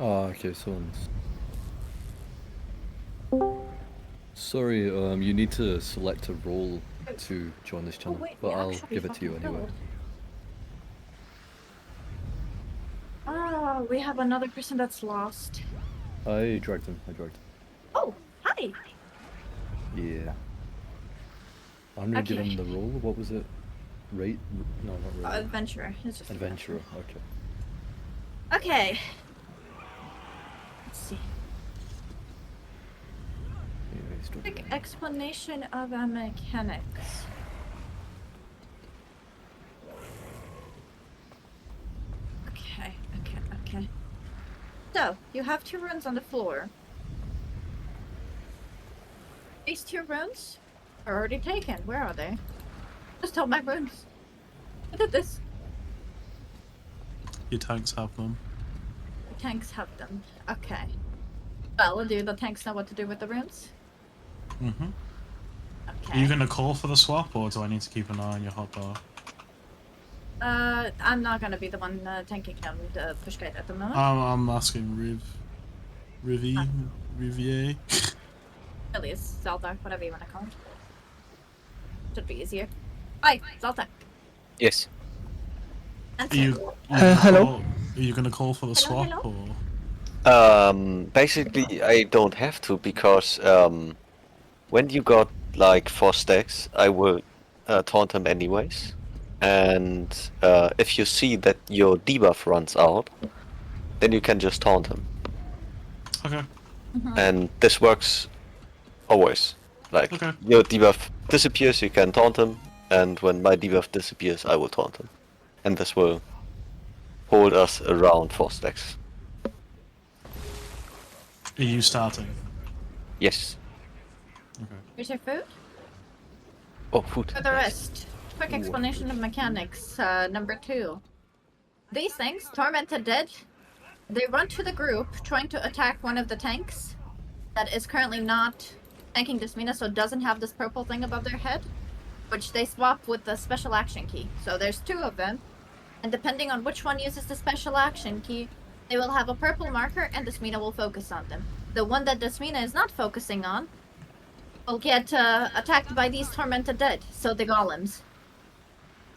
Oh, okay, sorry, you need to select a role to join this Oh channel, wait, but we I'll actually give it to you fucking anyway. filled. Ah, we have another person that's lost. I dragged him. Oh, hi. Yeah. I'm gonna give Okay. him the role. What was it? No, not raider. Adventurer. It's just Adventurer. Okay. Okay. Let's see. Yeah, he's still Quick playing. explanation of our mechanics. Okay. So, you have 2 runes on the floor. These 2 runes are already taken. Where are they? Just tell my runes. I did this. Your tanks have them. The tanks have them. Okay. Well, do the tanks know what to do with the runes? Mm-hmm. Okay. Are you going to call for the swap, or do I need to keep an eye on your hotbar? I'm not gonna be the one tanking them, the push guide at the moment. I'm asking Rivier. Really, is Zelda, whatever you want to call it. Should be easier. Hi, Zelda. Yes. Are you Hello. gonna call for the swap, Hello. or? Basically, I don't have to because when you got like 4 stacks, I will taunt him anyways. And if you see that your debuff runs out, then you can just taunt him. Okay. And this works always. Like Okay. your debuff disappears, you can taunt him, and when my debuff disappears, I will taunt him. And this will hold us around 4 stacks. Are you starting? Yes. Okay. Here's your food. Oh, food. For the Nice. rest, quick explanation of mechanics. Number 2. These things, Tormented Dead, they run to the group trying to attack one of the tanks that is currently not tanking this Mina, so doesn't have this purple thing above their head, which they swap with the special action key. So there's 2 of them, and depending on which one uses the special action key, they will have a purple marker and this Mina will focus on them. The one that this Mina is not focusing on will get attacked by these Tormented Dead, so the golems.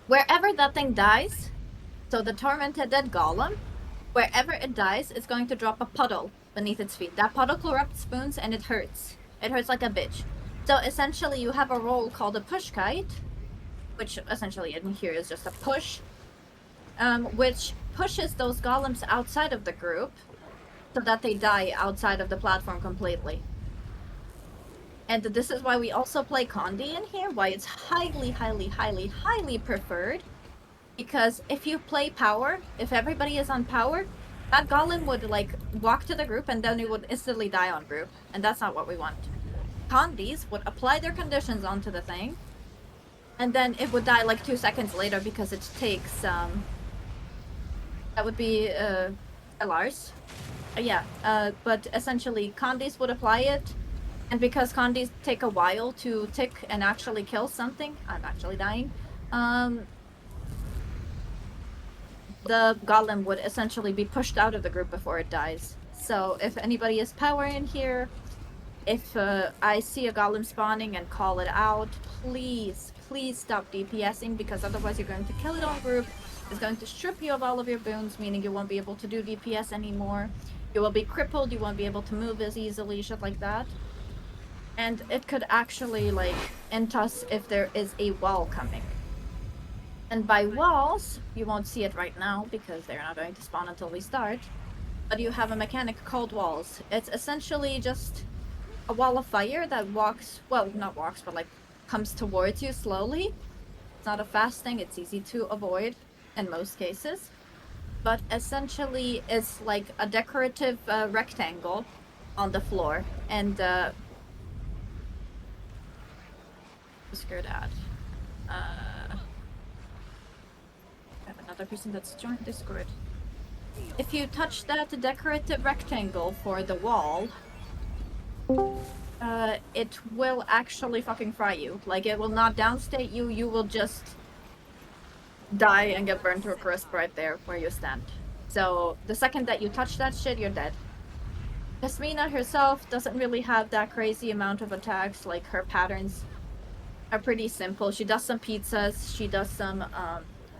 Wherever that thing dies, so the Tormented Dead golem, wherever it dies, it's going to drop a puddle beneath its feet. That puddle corrupts spoons and it hurts. It hurts like a bitch. So essentially you have a role called a push kite, which essentially in here is just a push, which pushes those golems outside of the group so that they die outside of the platform completely. And this is why we also play Condi in here, why it's highly preferred. Because if you play power, if everybody is on power, that golem would like walk to the group and then it would instantly die on group. And that's not what we want. Condis would apply their conditions onto the thing, and then it would die like 2 seconds later because it takes that would be LRs. But essentially Condis would apply it. And because Condis take a while to tick and actually kill something, I'm actually dying, the golem would essentially be pushed out of the group before it dies. So if anybody is power in here, if I see a golem spawning and call it out, please stop DPSing, because otherwise you're going to kill it on group. It's going to strip you of all of your boons, meaning you won't be able to do DPS anymore. You will be crippled, you won't be able to move as easily, shit like that. And it could actually, like, end us if there is a wall coming. And by walls, you won't see it right now because they're not going to spawn until we start. But you have a mechanic called walls. It's essentially just a wall of fire that walks, well, not walks, but like comes towards you slowly. It's not a fast thing, it's easy to avoid in most cases. But essentially, it's like a decorative rectangle on the floor. And scared at. I have another person that's joined Discord. If you touch that decorative rectangle for the wall, it will actually fucking fry you. Like, it will not downstate you, you will just die and get burned to a crisp right there where you stand. So the second that you touch that shit, you're dead. Yasmina herself doesn't really have that crazy amount of attacks. Like, her patterns are pretty simple. She does some pizzas, she does some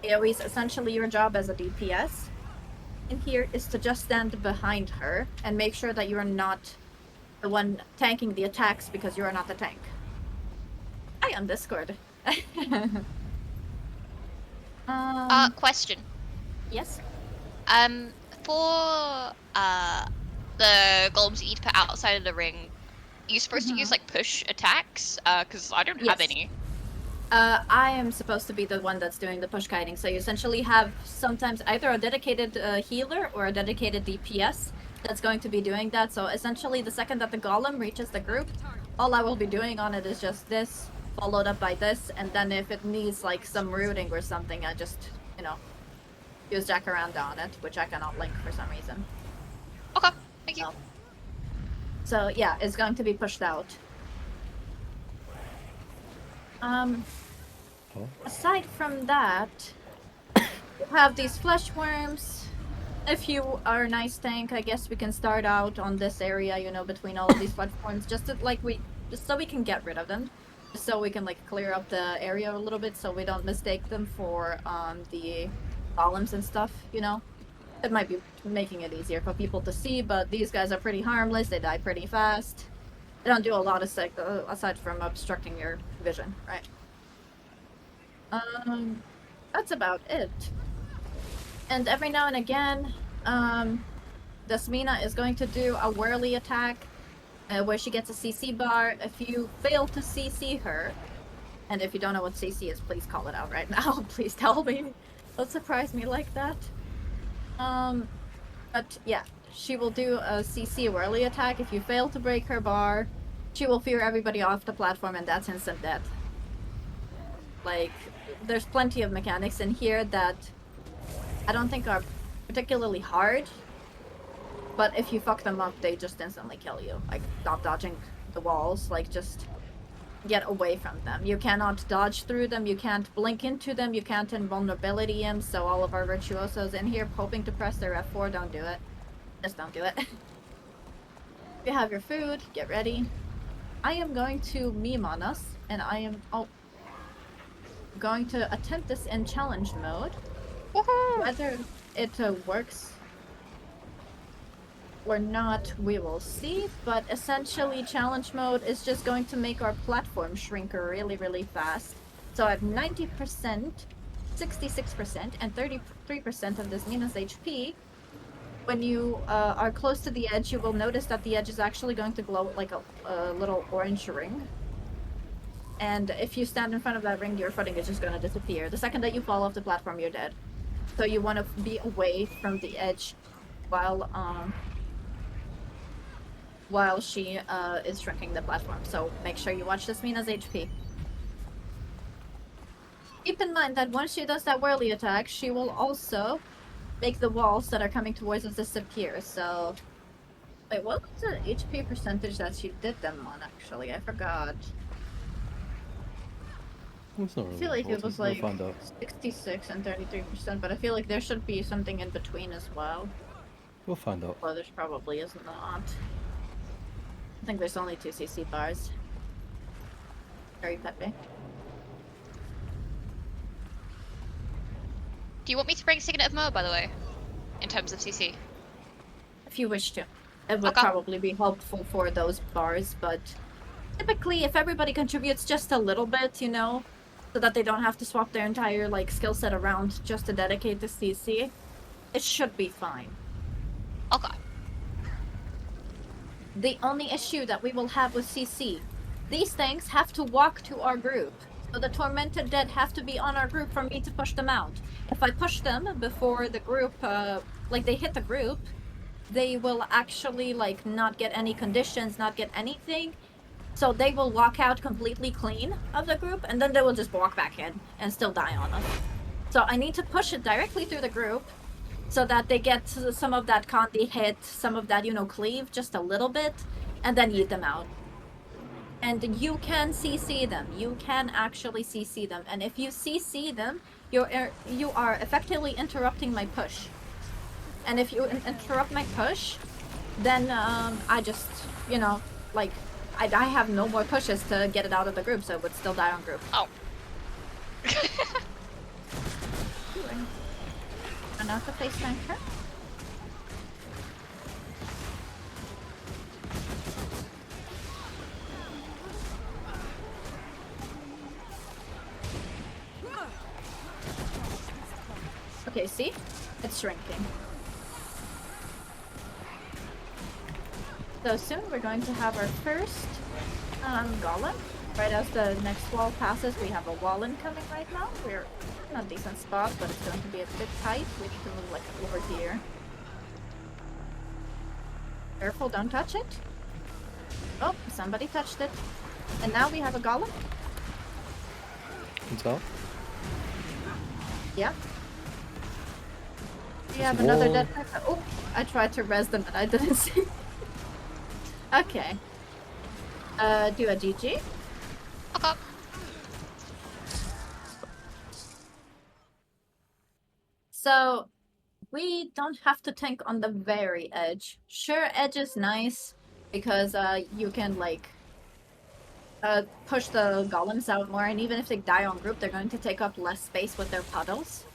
AoEs. Essentially, your job as a DPS in here is to just stand behind her and make sure that you're not the one tanking the attacks because you are not the tank. Hi on Discord. Question. Yes? For the golems that you put outside of the ring, are you supposed to use like push attacks? Because I don't have Yes. any. I am supposed to be the one that's doing the push guiding, so you essentially have sometimes either a dedicated healer or a dedicated DPS that's going to be doing that. So essentially, the second that the golem reaches the group, all I will be doing on it is just this, followed up by this, and then if it needs like some rooting or something, I just, you know, use Jacaranda on it, which I cannot link for some reason. Okay, thank you. So yeah, it's going to be pushed out. Aside from that, you have these flesh worms. If you are a nice tank, I guess we can start out on this area, you know, between all of these flesh worms, just so we can get rid of them, just so we can like clear up the area a little bit, so we don't mistake them for the golems and stuff, you know. It might be making it easier for people to see, but these guys are pretty harmless. They die pretty fast. They don't do a lot of aside from obstructing your vision, right? That's about it. And every now and again, Desmina is going to do a whirly attack where she gets a CC bar. If you fail to CC her, and if you don't know what CC is, please call it out right now. Please tell me. Don't surprise me like that. But yeah, she will do a CC whirly attack. If you fail to break her bar, she will fear everybody off the platform, and that's instant death. Like, there's plenty of mechanics in here that I don't think are particularly hard, but if you fuck them up, they just instantly kill you. Like, stop dodging the walls, like, just get away from them. You cannot dodge through them, you can't blink into them, you can't invulnerability them, so all of our virtuosos in here hoping to press their F4, don't do it. Just don't do it. You have your food, get ready. I am going to meme on us, and I am going to attempt this in challenge mode. Whether it works or not, we will see, but essentially challenge mode is just going to make our platform shrink really, really fast. So at 90%, 66%, and 33% of this Mina's HP, when you are close to the edge, you will notice that the edge is actually going to glow like a little orange ring. And if you stand in front of that ring, your footing is just going to disappear. The second that you fall off the platform, you're dead. So you want to be away from the edge while she is shrinking the platform. So make sure you watch this Mina's HP. Keep in mind that once she does that whirly attack, she will also make the walls that are coming towards us disappear. So, wait, what was the HP percentage that she did them on, actually? I forgot. It's not really I feel like it important. was We'll like find out. 66 and 33%, but I feel like there should be something in between as well. We'll find out. Well, there's probably is not. I think there's only 2 CC bars. Very peppy. Do you want me to bring Signet of Mo, by the way? In terms of CC? If you wish to. It would Okay. probably be helpful for those bars, but typically if everybody contributes just a little bit, you know, so that they don't have to swap their entire like skill set around just to dedicate to CC, it should be fine. Okay. The only issue that we will have with CC, these things have to walk to our group. So the tormented dead have to be on our group for me to push them out. If I push them before the group, like they hit the group, they will actually like not get any conditions, not get anything. So they will walk out completely clean of the group, and then they will just walk back in and still die on us. So I need to push it directly through the group so that they get some of that Condi hit, some of that, you know, cleave just a little bit, and then eat them out. And you can CC them. You can actually CC them. And if you CC them, you are effectively interrupting my push. and if you interrupt my push, then I just, you know, like, I have no more pushes to get it out of the group, so it would still die on group. Oh. And now to face tanker. Okay, see? It's shrinking. So soon we're going to have our first golem. Right as the next wall passes, we have a wall incoming right now. We're in a decent spot, but it's going to be a bit tight. We need to move like over here. Careful, don't touch it. Oh, somebody touched it. And now we have a golem. On top. Yeah. We There's have a another wall. dead person. Oh, I tried to res them, but I didn't see. Okay. Do a GG. Okay. So, we don't have to tank on the very edge. Sure, edge is nice because you can like push the golems out more, and even if they die on group, they're going to take up less space with their puddles.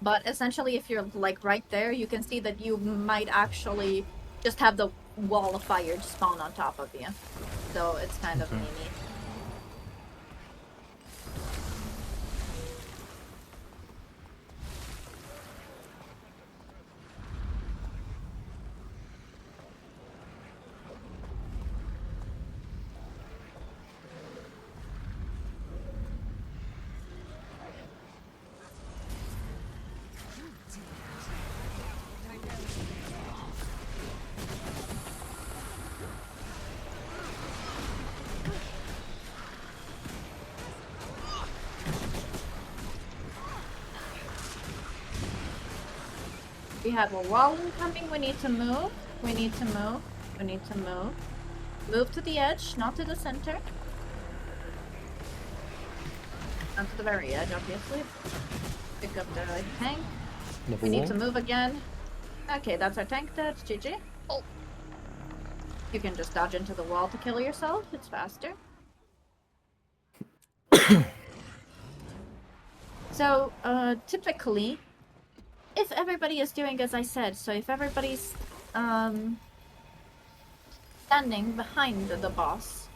But essentially, if you're like right there, you can see that you might actually just have the wall of fire spawn on top of you. So it's kind of Okay. neat. We have a wall incoming. We need to move. We need to move. We need to move. Move to the edge, not to the center. Not to the very edge, obviously. Pick up the tank. Another We need wall. to move again. Okay, that's our tank dead. GG. Oh. You can just dodge into the wall to kill yourself. It's faster. So, typically, if everybody is doing as I said, so if everybody's standing behind the boss,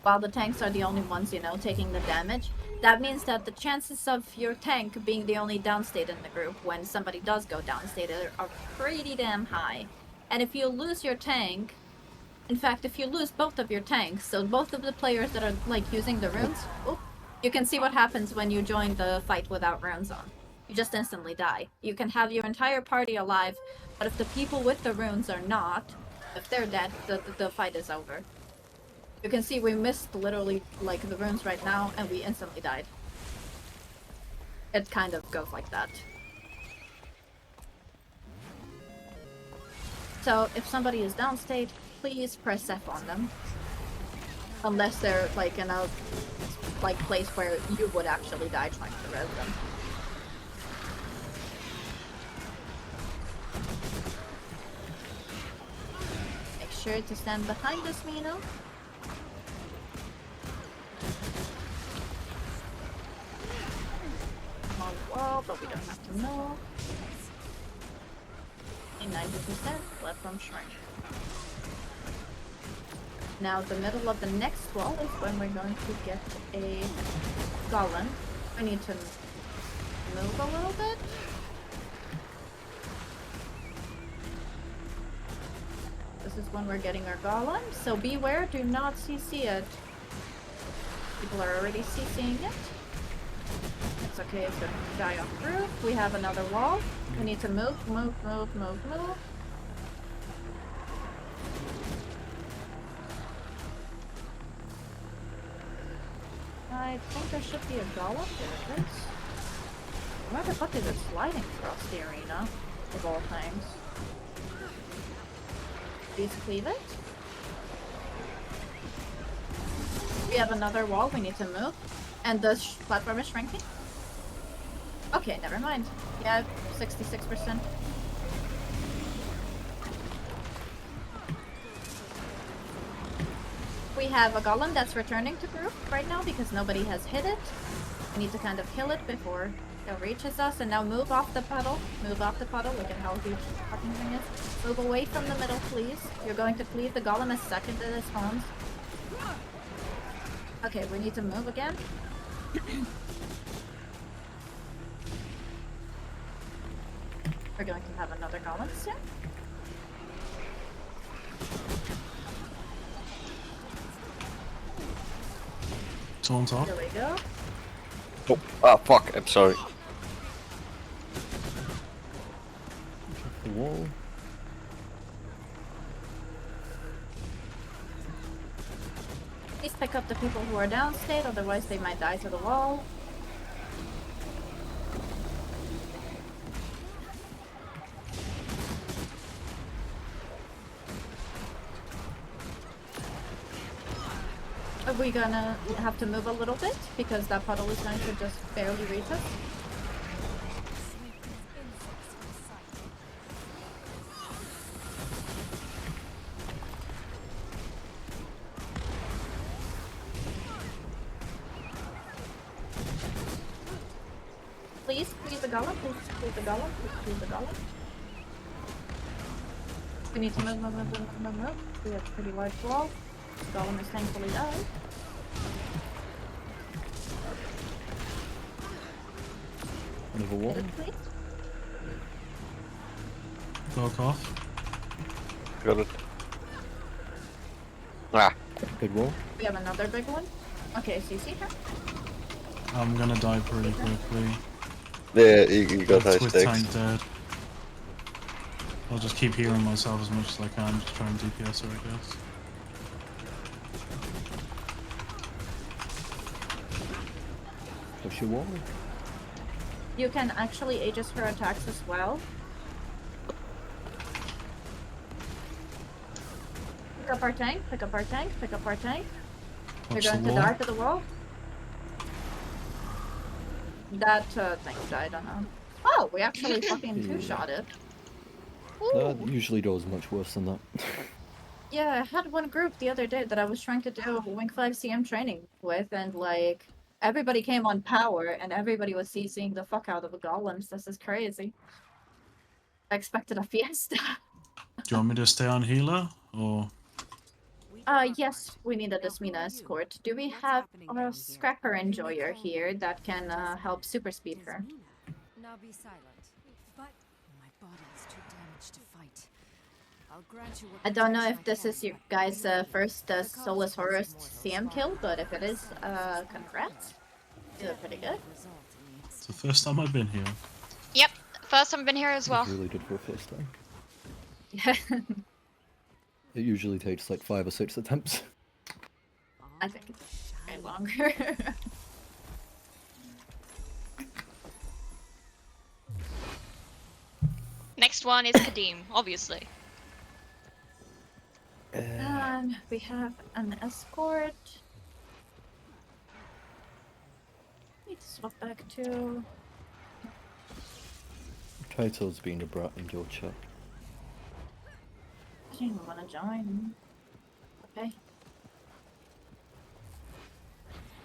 while the tanks are the only ones, you know, taking the damage, that means that the chances of your tank being the only downstate in the group when somebody does go downstate are pretty damn high. And if you lose your tank, in fact, if you lose both of your tanks, so both of the players that are like using the runes, oh, you can see what happens when you join the fight without runes on. You just instantly die. You can have your entire party alive, but if the people with the runes are not, if they're dead, the fight is over. You can see we missed literally like the runes right now, and we instantly died. It kind of goes like that. So if somebody is downstate, please press F on them. Unless they're like in a like place where you would actually die trying to res them. Make sure to stand behind us, Mino. I'm on the wall, but we don't have to move. 90% left from shrink. Now the middle of the next wall is when we're going to get a golem. I need to move a little bit. This is when we're getting our golem, so beware, do not CC it. People are already CCing it. It's okay, it's going to die off roof. We have another wall. We need to move, move, move, move, move. I think there should be a golem. There it is. Where the fuck is it sliding across the arena? Of all times. Please cleave it. We have another wall we need to move. And the platform is shrinking. Okay, never mind. Yeah, 66%. have a golem that's returning to group right now because nobody has hit it. We need to kind of kill it before it reaches us. And now move off the puddle. Move off the puddle. Look at how huge the fucking thing is. Move away from the middle, please. You're going to cleave. The golem is second to this spawns. Okay, we need to move again. We're going to have another golem soon. It's on top. Here we go. Oh, ah, fuck, I'm sorry. The wall. Please pick up the people who are downstate, otherwise they might die to the wall. Are we gonna have to move a little bit? Because that puddle is going to just barely reach us. Please, the golem. Please, the golem. Please, the golem. We need to move. We have a pretty large wall. The golem is thankfully died. Another wall. Hit it, please. Broke off. Got it. Ah, Big wall. We have another big one. Okay, CC here. I'm gonna die pretty quickly. yeah, you got high With stakes. tank dead. I'll just keep healing myself as much as I can, just try and DPS her, I guess. Push your wall. You can actually Aegis her attacks as well. Pick up our tank, pick up our tank, pick up our tank. Watch You're the going to wall. die to the wall. That thing died, I don't know. Oh, we actually fucking two-shot it. That usually does much worse than that. Yeah, I had one group the other day that I was trying to do Wing 5 CM training with, and like, everybody came on power, and everybody was CCing the fuck out of the golems. This is crazy. I expected a fiesta. Do you want me to stay on healer, or...? Yes, we need a Desmina escort. Do we have a Scrapper Enjoyer here that can help super speed her? Now be silent. But my body is too damaged to fight. I'll grant you what I don't know protection if this I is can. your guys' first Soulless Horus CM kill, but if it is, congrats. You did pretty good. It's the first time I've been here. Yep, first time I've been here as well. It's really good for a first time. It usually takes like 5 or 6 attempts. I think it's way longer. Next one is Kadim, obviously. We have an escort. Need to swap back to. Kaito's being a brat in your chat. I didn't even want to join. Okay.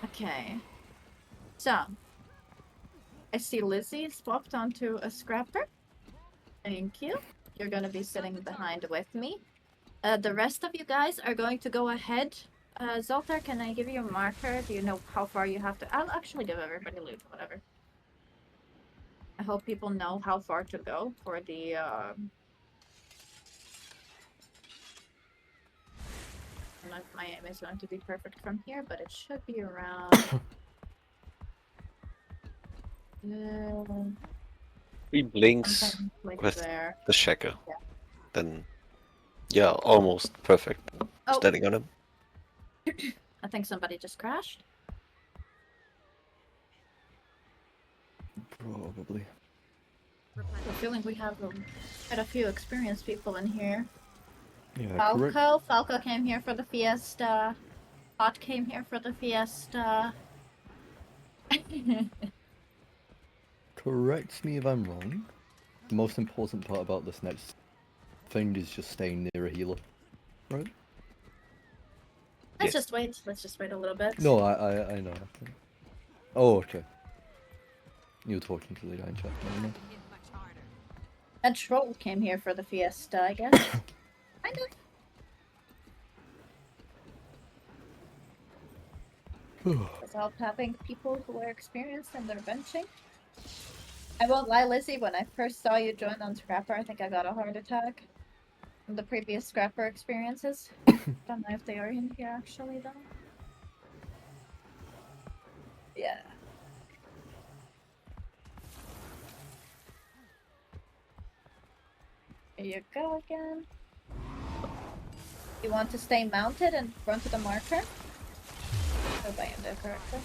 Okay. So, I see Lizzie swapped onto a scrapper. Thank you. You're gonna be sitting behind with me. The rest of you guys are going to go ahead. Zoltar, can I give you a marker? Do you know how far you have to? I'll actually give everybody loot, whatever. I hope people know how far to go for the, I don't know if my aim is going to be perfect from here, but it should be around... He blinks something like with there. the shaker. Yeah. Then, yeah, almost perfect. Oh. Standing on him. I think somebody just crashed. Probably. I have a feeling we have quite a few experienced people in here. Yeah, correct. Falco came here for the fiesta. Pot came here for the fiesta. Correct me if I'm wrong. The most important part about this next thing is just staying near a healer, right? Let's Yes. just wait. Let's just wait a little bit. No, I know. Oh, okay. You're talking to the guy in chat. Never mind. Hit much harder. And Troll came here for the fiesta, I guess. Kind of. It's all having people who are experienced in their benching. I won't lie, Lizzie, when I first saw you join on Scrapper, I think I got a heart attack from the previous Scrapper experiences. Don't know if they are in here actually, though. Yeah. Here you go again. You want to stay mounted and run to the marker? Hope I ended correctly.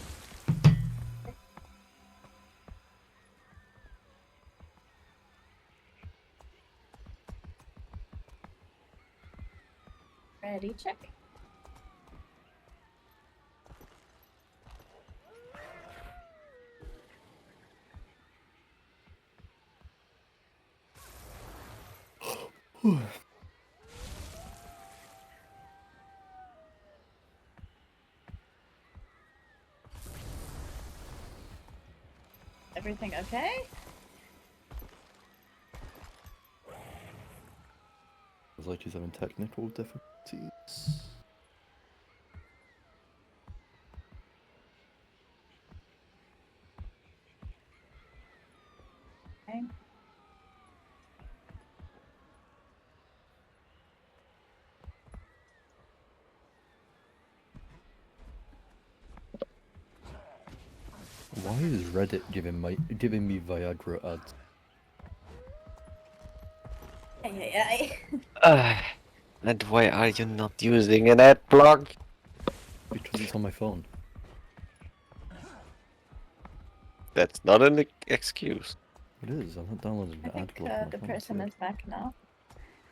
Ready, check. Everything okay? Feels like he's having technical difficulties. Okay. Why is Reddit giving me Viagra ads? Ay. And why are you not using an ad block? Because it's on my phone. That's not an excuse. It is. I'm not downloading I an ad think block on my the phone. person It's is back now.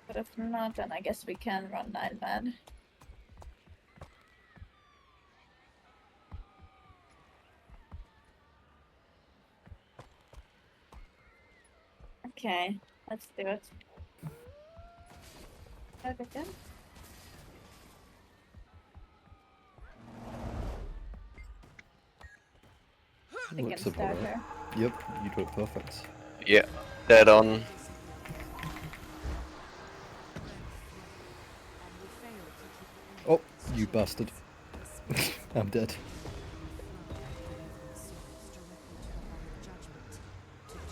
But if not, then I guess we can run 9-man. Okay, let's do it. Okay, good. We Looks can about start right. her. Yep, you do it perfect. Yeah, that on. And we failed to keep the Oh, you bastard. I'm dead.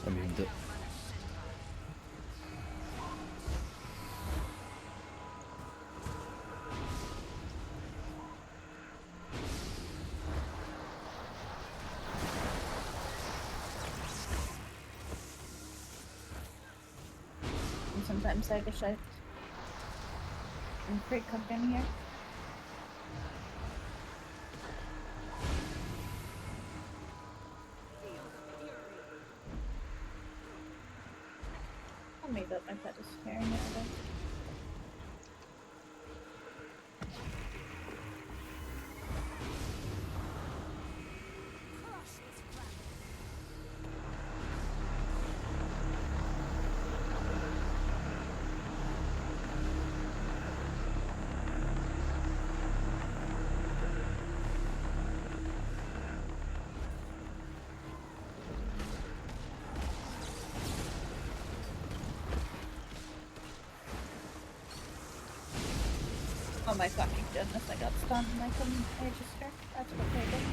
I memed it. And sometimes I wish I'd come in here. Tell me that my pet is staring at us. Oh my fucking goodness, I got stunned and I couldn't register. That's what they did.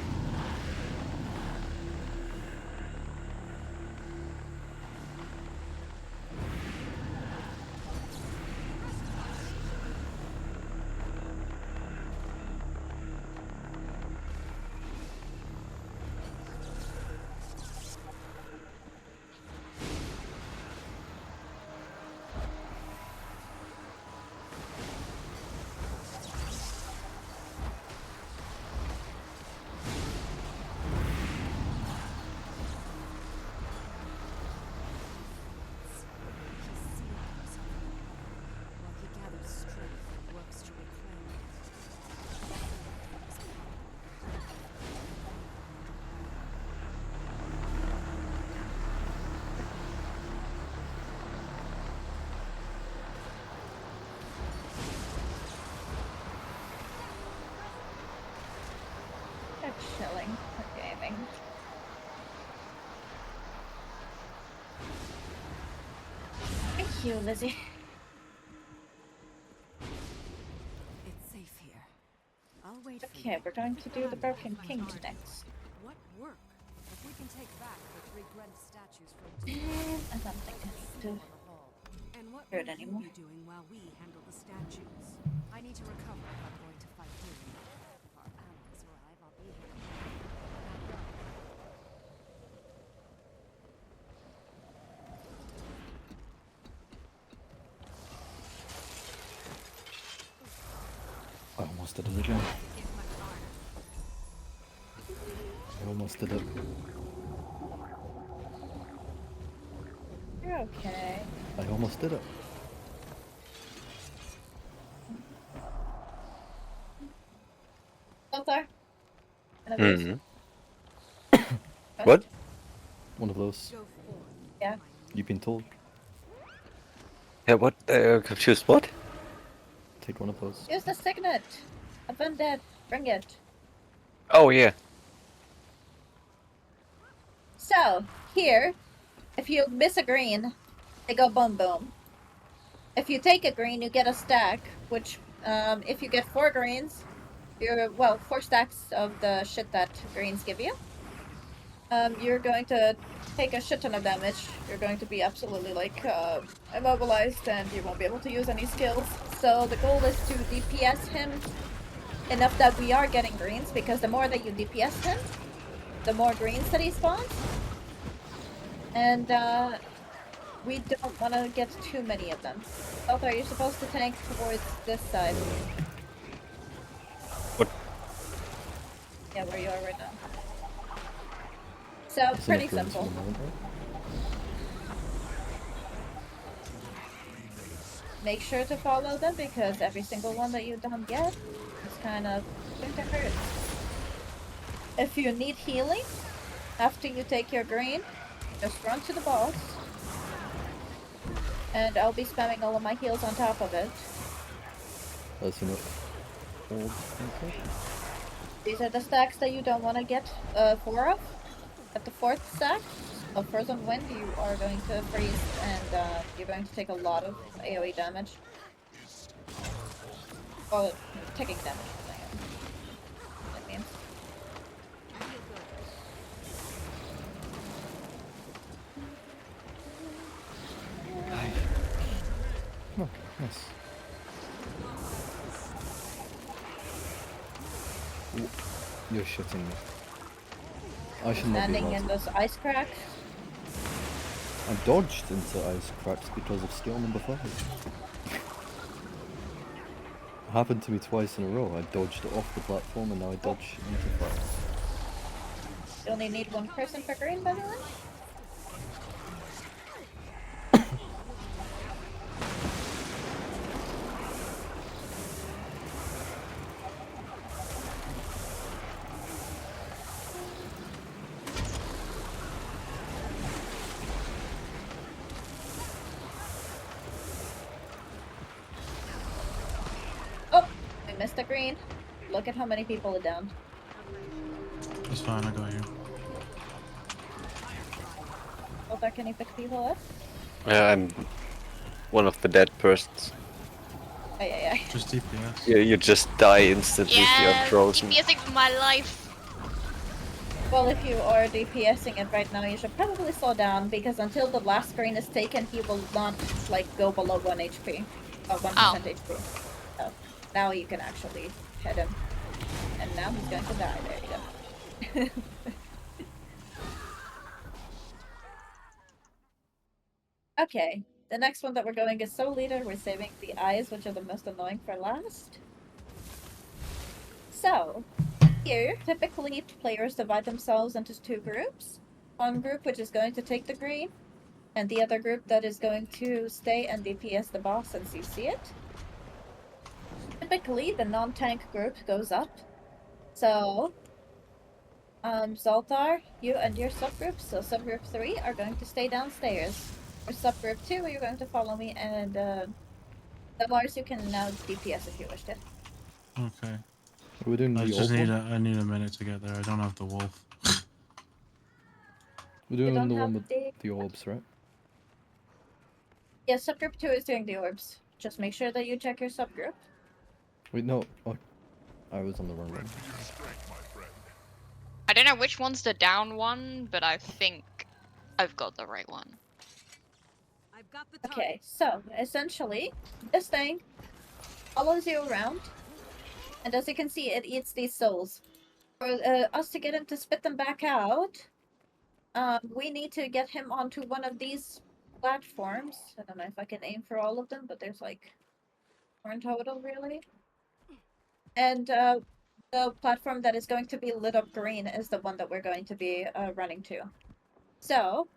you, Lizzie. It's safe here. I'll wait for Okay, you. we're going to do the Broken King next. What work? If we can take back the 3 Gwent statues from And I don't think I need to on the hall. And what do will it anymore. you be doing while we handle the statues? I need to recover if I'm going to fight you. If our allies arrive, I'll be here. Now go. I almost did it again. I almost did it. You're okay. I almost did it. Lothar? One of those? Hmm. What? One of those. Go forth. Yeah. You've been told. Yeah, what? Confused what? Take one of those. Use the signet! I've been dead. Bring it. Oh, yeah. So, here, if you miss a green, they go boom boom. If you take a green, you get a stack, which, if you get 4 greens, well, 4 stacks of the shit that greens give you. You're going to take a shit ton of damage. You're going to be absolutely, like, immobilized, and you won't be able to use any skills. So the goal is to DPS him enough that we are getting greens, because the more that you DPS him, the more greens that he spawns. And, we don't want to get too many of them. Lothar, you're supposed to tank towards this side. What? Yeah, where you are right now. So, It's pretty enough greens for simple. the moment, right? Make sure to follow them, because every single one that you don't get is kind of going to hurt. If you need healing, after you take your green, just run to the boss. And I'll be spamming all of my heals on top of it. That's enough. Hold. Okay. These are the stacks that you don't want to get 4 of. At the 4th stack of Frozen Wind, you are going to freeze, and you're going to take a lot of AoE damage. Well, taking damage, that means. Okay, nice. Ooh, you're shitting me. I should not be Standing allowed in to. those ice cracks. I dodged into ice cracks because of skill number 5. It happened to me twice in a row. I dodged it off the platform and now I dodge into 5. You only need 1 person per green, by the way. Oh, we missed a green. Look at how many people are down. It's fine, I got you. Lothar, can you pick people up? I'm one of the dead persons. Ay, ay, ay. Just DPS. You just die instantly if you're Yeah, frozen. DPSing for my life. Well, if you are DPSing it right now, you should probably slow down, because until the last screen is taken, he will not, like, go below 1 HP. 1% Oh. HP. So, now you can actually hit him. And now he's going to die. There you go. Okay, the next one that we're going is Soul Leader. We're saving the eyes, which are the most annoying, for last. So, here, typically players divide themselves into 2 groups. One group which is going to take the green, and the other group that is going to stay and DPS the boss and CC it. Typically, the non-tank group goes up. So, Zoltar, you and your subgroup, so subgroup 3, are going to stay downstairs. For subgroup 2, you're going to follow me, and the Mars, you can now DPS if you wish to. Okay. Are we doing I the just orb need one? I need a minute to get there. I don't have the wolf. We're You doing don't the have one with the orbs, right? Yeah, subgroup 2 is doing the orbs. Just make sure that you check your subgroup. Wait, no. Oh, I was on the wrong one. I don't know which one's the down one, but I think I've got the right one. I've got the target. Okay, so essentially, this thing follows you around, and as you can see, it eats these souls. For us to get him to spit them back out, we need to get him onto one of these platforms. I don't know if I can aim for all of them, but there's like 4 in total, really. And the platform that is going to be lit up green is the one that we're going to be running to. So,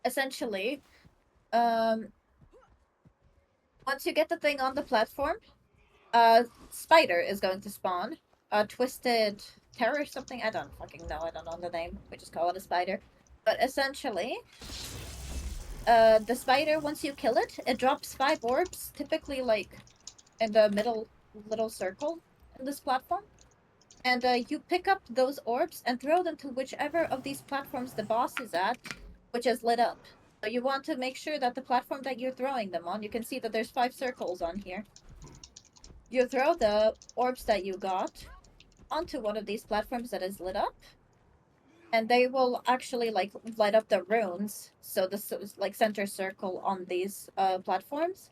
essentially, once you get the thing on the platform, spider is going to spawn. Twisted terror or something. I don't fucking know. I don't know the name. We just call it a spider. But essentially, the spider, once you kill it, it drops 5 orbs, typically like in the middle little circle in this platform. And you pick up those orbs and throw them to whichever of these platforms the boss is at, which is lit up. So you want to make sure that the platform that you're throwing them on, you can see that there's 5 circles on here. You throw the orbs that you got onto one of these platforms that is lit up, and they will actually like light up the runes, so this is like center circle on these platforms.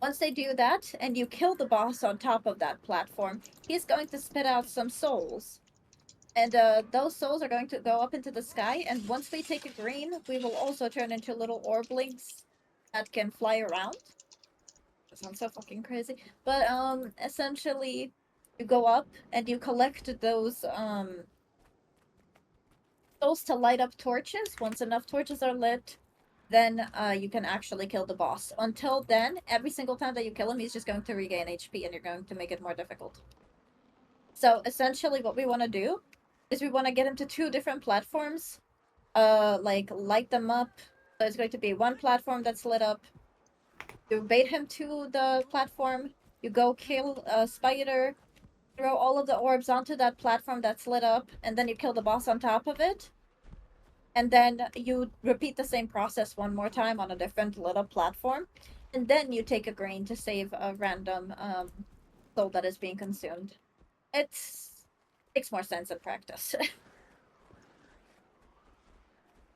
Once they do that, and you kill the boss on top of that platform, he's going to spit out some souls. And those souls are going to go up into the sky, and once we take a green, we will also turn into little orblings that can fly around. That sounds so fucking crazy. But essentially, you go up and you collect those souls to light up torches. Once enough torches are lit, then you can actually kill the boss. Until then, every single time that you kill him, he's just going to regain HP, and you're going to make it more difficult. So essentially, what we want to do is we want to get him to 2 different platforms, like light them up. So it's going to be one platform that's lit up. You bait him to the platform. You go kill a spider. Throw all of the orbs onto that platform that's lit up, and then you kill the boss on top of it. And then you repeat the same process one more time on a different lit up platform. And then you take a green to save a random soul that is being consumed. It makes more sense in practice.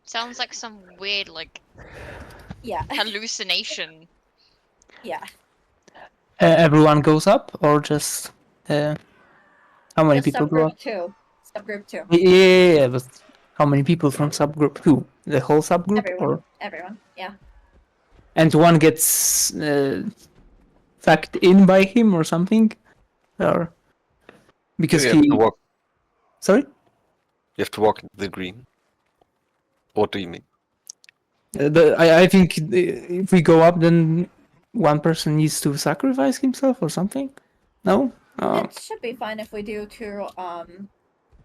Sounds like some weird, like, Yeah, hallucination. yeah. Everyone goes up, or just how many Just people go up? subgroup 2. Subgroup 2. Yeah, but how many people from subgroup 2? The whole subgroup, Everyone. or Everyone. Yeah. and one gets sucked in by him or something, or because You have to he. walk. Sorry, You have to walk into the green. What do you mean? I think if we go up, then one person needs to sacrifice himself or something. No. It should be fine if we do 2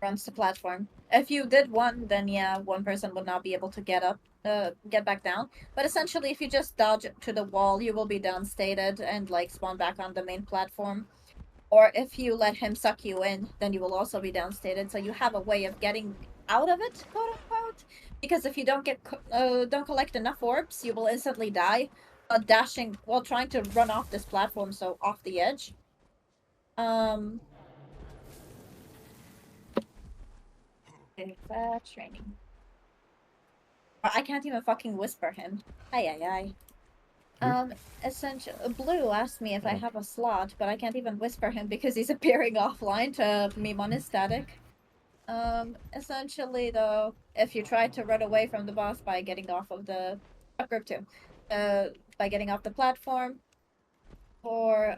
runs to platform. If you did 1, then yeah, 1 person would not be able to get back down. But essentially, if you just dodge to the wall, you will be downstated and like spawn back on the main platform. Or if you let him suck you in, then you will also be downstated. So you have a way of getting out of it, quote unquote. Because if you don't collect enough orbs, you will instantly die dashing while trying to run off this platform, so off the edge. Training. I can't even fucking whisper him. Ay. Essentially, Blue asked me if I have a slot, but I can't even whisper him because he's appearing offline to meme on his static. Essentially, though, if you try to run away from the boss by getting off of the group 2, by getting off the platform, or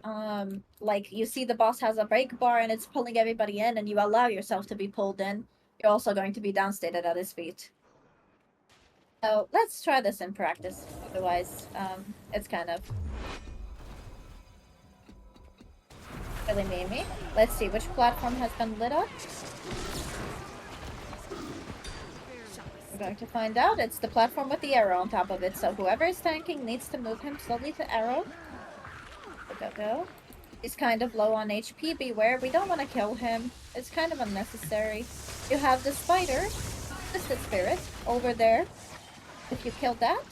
like you see the boss has a break bar and it's pulling everybody in, and you allow yourself to be pulled in, you're also going to be downstated at his feet. So let's try this in practice. Otherwise, it's kind of really memey. Let's see which platform has been lit up. We're going to find out. It's the platform with the arrow on top of it. So whoever is tanking needs to move him slowly to arrow. Go. He's kind of low on HP. Beware. We don't want to kill him. It's kind of unnecessary. You have the spider, Twisted Spirit, over there. If you kill that,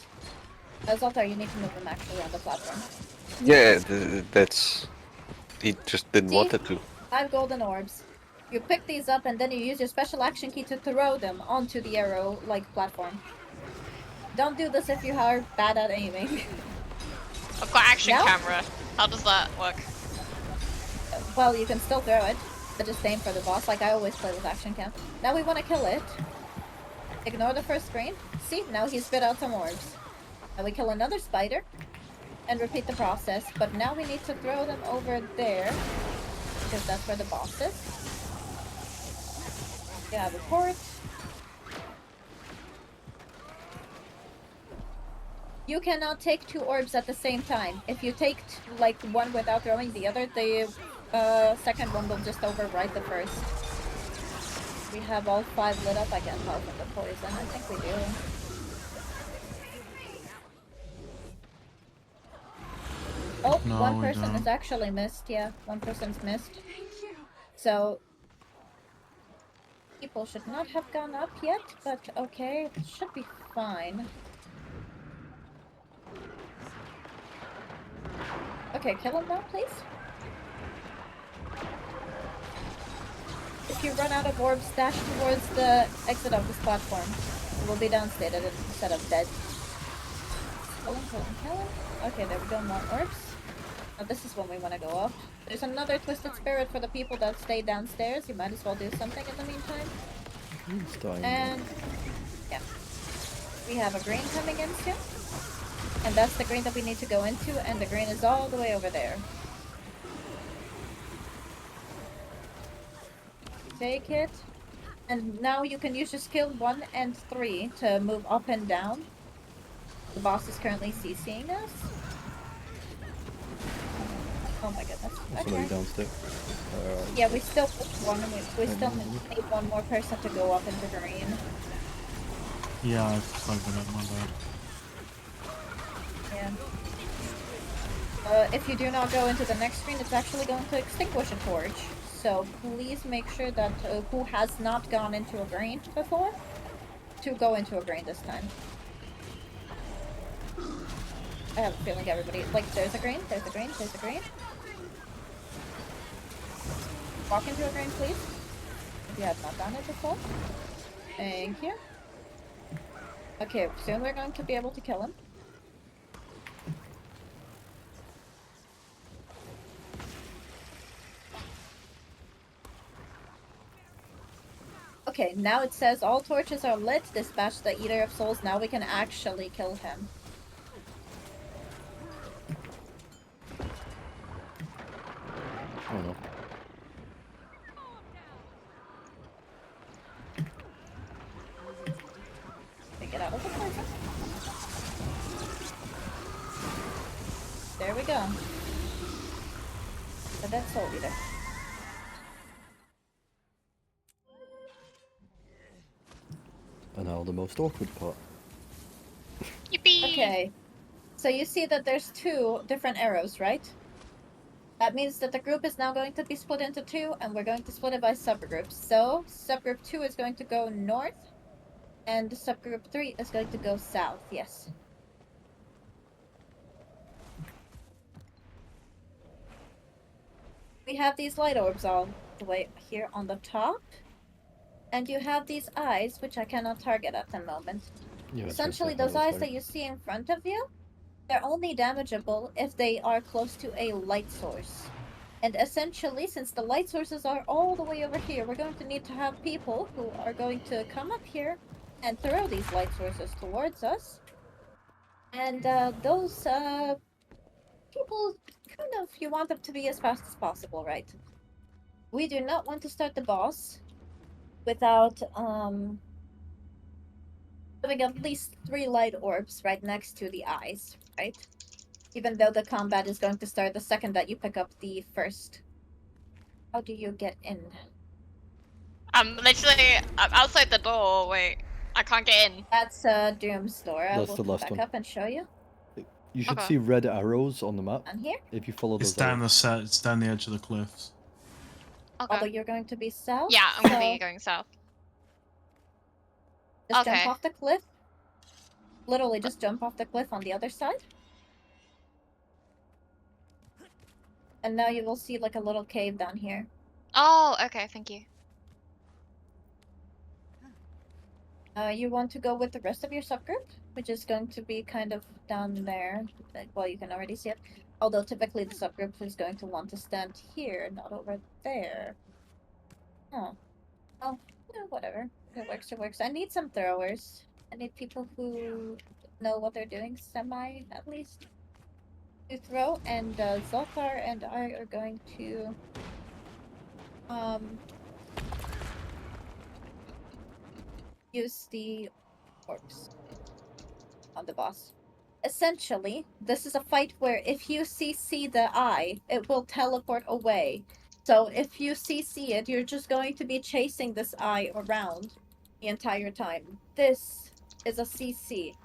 Zoltar, you need to move them actually on the platform. Yeah, that's. He just didn't See? want it to. 5 golden orbs. You pick these up and then you use your special action key to throw them onto the arrow-like platform. Don't do this if you are bad at aiming. I've got action Now? camera. How does that work? Well, you can still throw it, but just aim for the boss, like I always play with action cam. Now we want to kill it. Ignore the first screen. See, now he spit out some orbs. Now we kill another spider, and repeat the process, but now we need to throw them over there, because that's where the boss is. Yeah, report. You cannot take 2 orbs at the same time. If you take like one without throwing the other, the second one will just overwrite the first. We have all 5 lit up. I can't tell from the poison. I think we do. Oh, No, one we person is don't. actually missed. Yeah, one person's missed. So people should not have gone up yet, but okay, it should be fine. Okay, kill him now, please. If you run out of orbs, dash towards the exit of this platform. It will be downstated instead of dead. Kill him, kill him, kill him. Okay, there we go, more orbs. Now this is when we want to go up. There's another Twisted Spirit for the people that stay downstairs. You might as well do something in the meantime. He's dying. And yeah, we have a green coming in soon. And that's the green that we need to go into, and the green is all the way over there. Take it. And now you can use your skill 1 and 3 to move up and down. The boss is currently CCing us. Oh my goodness. Somebody Okay. downstairs. Yeah, we still pushed one, and we still need one more person to go up into green. Yeah, I fucked it up, my bad. Yeah. If you do not go into the next screen, it's actually going to extinguish a torch. So please make sure that who has not gone into a green before, to go into a green this time. I have a feeling everybody, like, there's a green, there's a green, there's a green. Walk into a green, please. If you have not done it before. Thank you. Okay, soon we're going to be able to kill him. Okay, now it says all torches are lit. Dispatch the Eater of Souls. Now we can actually kill him. Oh no. Get out of the poison. There we go. The dead soul eater. And now the most awkward part. Yippee! Okay. So you see that there's 2 different arrows, right? That means that the group is now going to be split into 2, and we're going to split it by subgroups. So, subgroup 2 is going to go north, and subgroup 3 is going to go south, yes. We have these light orbs all the way here on the top. And you have these eyes, which I cannot target at the moment. Yeah, Essentially, those eyes that you see in front of you, they're only damageable if they are close to a light source. And essentially, since the light sources are all the way over here, we're going to need to have people who are going to come up here and throw these light sources towards us. And those people, kind of, you want them to be as fast as possible, right? We do not want to start the boss without having at least 3 light orbs right next to the eyes, right? Even though the combat is going to start the second that you pick up the first. How do you get in? I'm outside the door. Wait, I can't get in. That's Doom's door. I That's will the come last back one. up and show you. You should Okay. see red arrows on the map. On here? If you follow It's those down arrows. it's down the edge of the cliffs. Okay. Although you're going to be south. Yeah, I'm gonna so be going south. just jump Okay. off the cliff. literally just jump off the cliff on the other side. And now you will see like a little cave down here. Oh, okay, thank you. You want to go with the rest of your subgroup, which is going to be kind of down there. Like, well, you can already see it. Although typically the subgroup is going to want to stand here, not over there. Oh, well, yeah, whatever. If it works, it works. I need some throwers. I need people who know what they're doing, semi at least, to throw. And Zoltar and I are going to use the orbs on the boss. Essentially, this is a fight where if you CC the eye, it will teleport away. So if you CC it, you're just going to be chasing this eye around the entire time. This is a CC.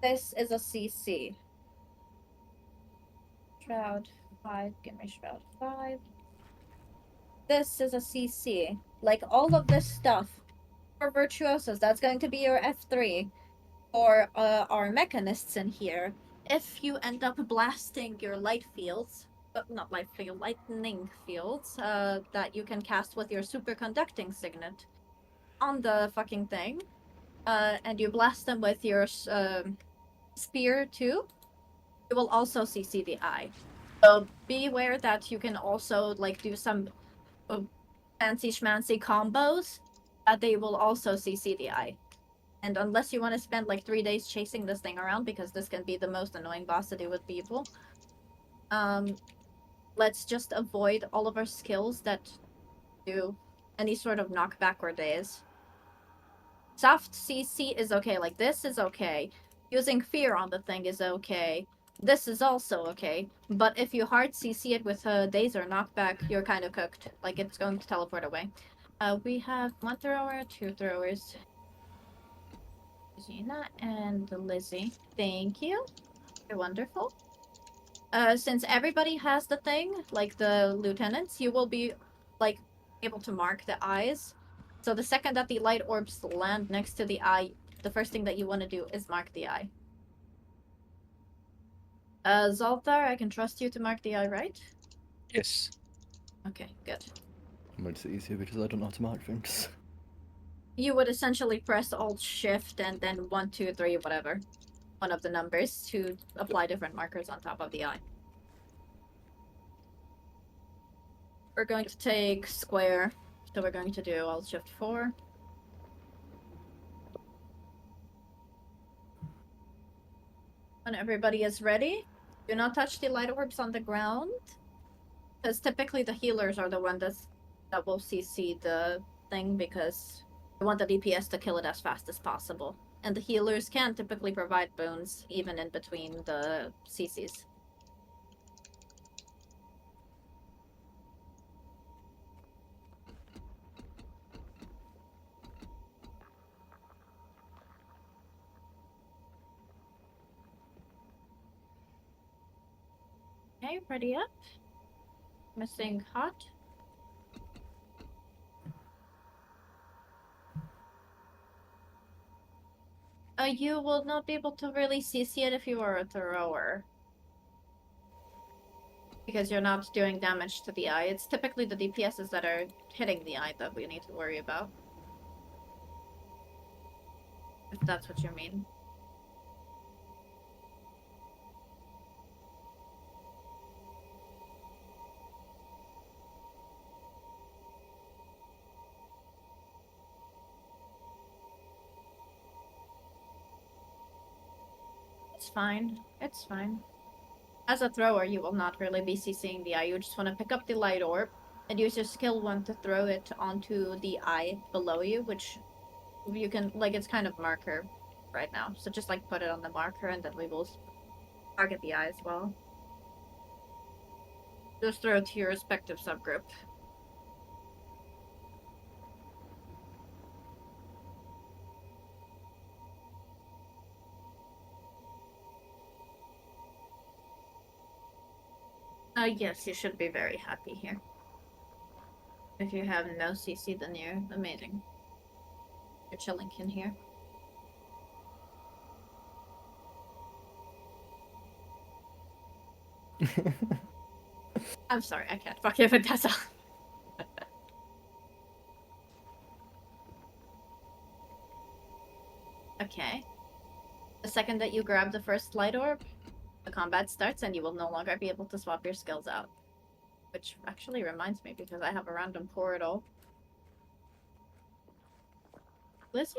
This is a CC. Shroud 5, give me Shroud 5. This is a CC. Like all of this stuff for Virtuosos, that's going to be your F3. For our mechanists in here, if you end up blasting your light fields, not light field, lightning fields, that you can cast with your superconducting signet on the fucking thing, and you blast them with your spear too, you will also CC the eye. So be aware that you can also like do some fancy schmancy combos that they will also CC the eye. And unless you want to spend like 3 days chasing this thing around, because this can be the most annoying boss to do with people, let's just avoid all of our skills that do any sort of knockback or daze. Soft CC is okay, like this is okay. Using fear on the thing is okay. This is also okay. But if you hard CC it with a daze or knockback, you're kind of cooked. Like it's going to teleport away. We have 1 thrower, 2 throwers. Gina and Lizzie. Thank you. You're wonderful. Since everybody has the thing, like the lieutenants, you will be, like, able to mark the eyes. So the second that the light orbs land next to the eye, the first thing that you want to do is mark the eye. Zoltar, I can trust you to mark the eye, right? Yes. Okay, good. Well, it's easier because I don't know how to mark things. You would essentially press Alt-Shift and then 1, 2, 3, whatever. One of the numbers to apply different markers on top of the eye. We're going to take square. So we're going to do Alt-Shift 4. When everybody is ready, do not touch the light orbs on the ground. Because typically the healers are the one that will CC the thing because they want the DPS to kill it as fast as possible. And the healers can typically provide boons even in between the CCs. Okay, ready up. Missing hot. You will not be able to really CC it if you are a thrower. Because you're not doing damage to the eye. It's typically the DPSs that are hitting the eye that we need to worry about. If that's what you mean. It's fine. It's fine. As a thrower, you will not really be CCing the eye. You just want to pick up the light orb and use your skill 1 to throw it onto the eye below you, which you can, like, it's kind of marker right now. So just, like, put it on the marker and then we will target the eye as well. Just throw it to your respective subgroup. Yes, you should be very happy here. If you have no CC, then you're amazing. You're chilling in here. I'm sorry, I can't fuck you, Vanessa. Okay. The second that you grab the first light orb, the combat starts and you will no longer be able to swap your skills out. Which actually reminds me, because I have a random portal. Lizzie?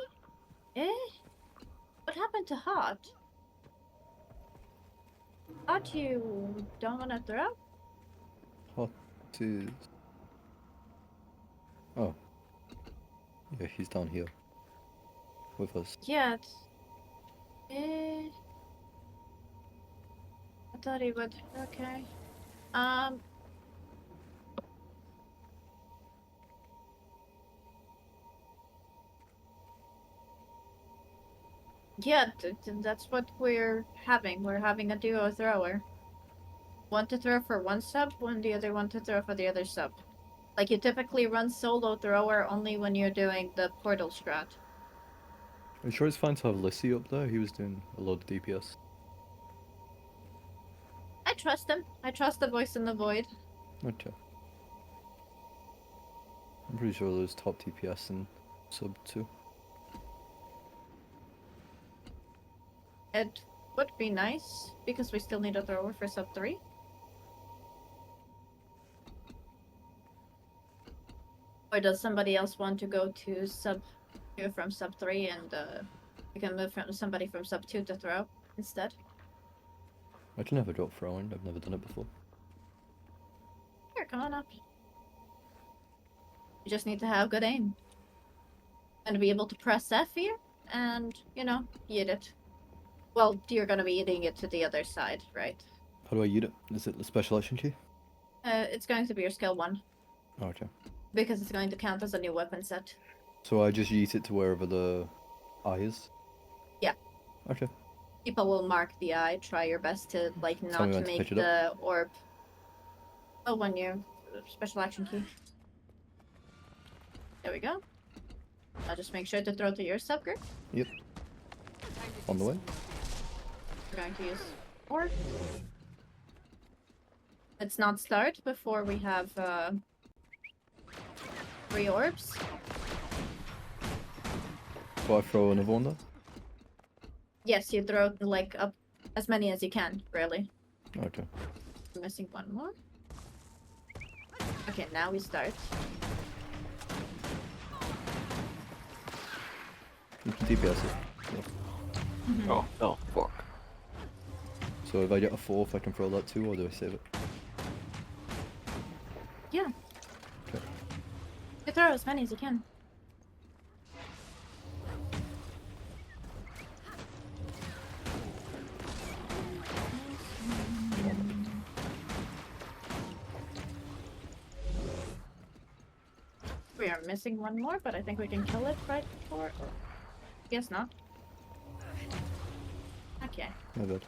Eh? What happened to Hot? Hot, you don't want to throw? Hot is. Oh. Yeah, he's down here. With us. Yeah, it's... Eh... I thought he would... Okay. Yeah, that's what we're having. We're having a duo thrower. One to throw for one sub, one the other one to throw for the other sub. Like, you typically run solo thrower only when you're doing the portal strat. Are you sure it's fine to have Lissy up there? He was doing a lot of DPS. I trust him. I trust the voice in the void. Okay. I'm pretty sure there's top DPS in sub 2. It would be nice, because we still need a thrower for sub 3. Or does somebody else want to go to sub 2 from sub 3 and we can move from somebody from sub 2 to throw instead? I can never drop throwing, I've never done it before. Here, come on up. You just need to have good aim. And be able to press F here, and, you know, eat it. Well, you're gonna be eating it to the other side, right? How do I eat it? Is it the special action key? It's going to be your skill 1. Oh, okay. Because it's going to count as a new weapon set. So I just yeet it to wherever the eye is? Yeah. Okay. People will mark the eye, try your best to, like, Tell not me when to make pick it the orb. Oh, when you special action key. There we go. I'll just make sure to throw to your subgroup. Yep. On the way. We're going to use orb. Let's not start before we have 3 orbs. Do I throw another one there? Yes, you throw like up as many as you can, really. Okay. I'm missing one more. Okay, now we start. You can DPS it. Yeah. Oh, no, fuck. So if I get a 4th, I can throw that too, or do I save it? Yeah. Okay. You throw as many as you can. We are missing one more, but I think we can kill it right before. Guess not. Okay. My bad.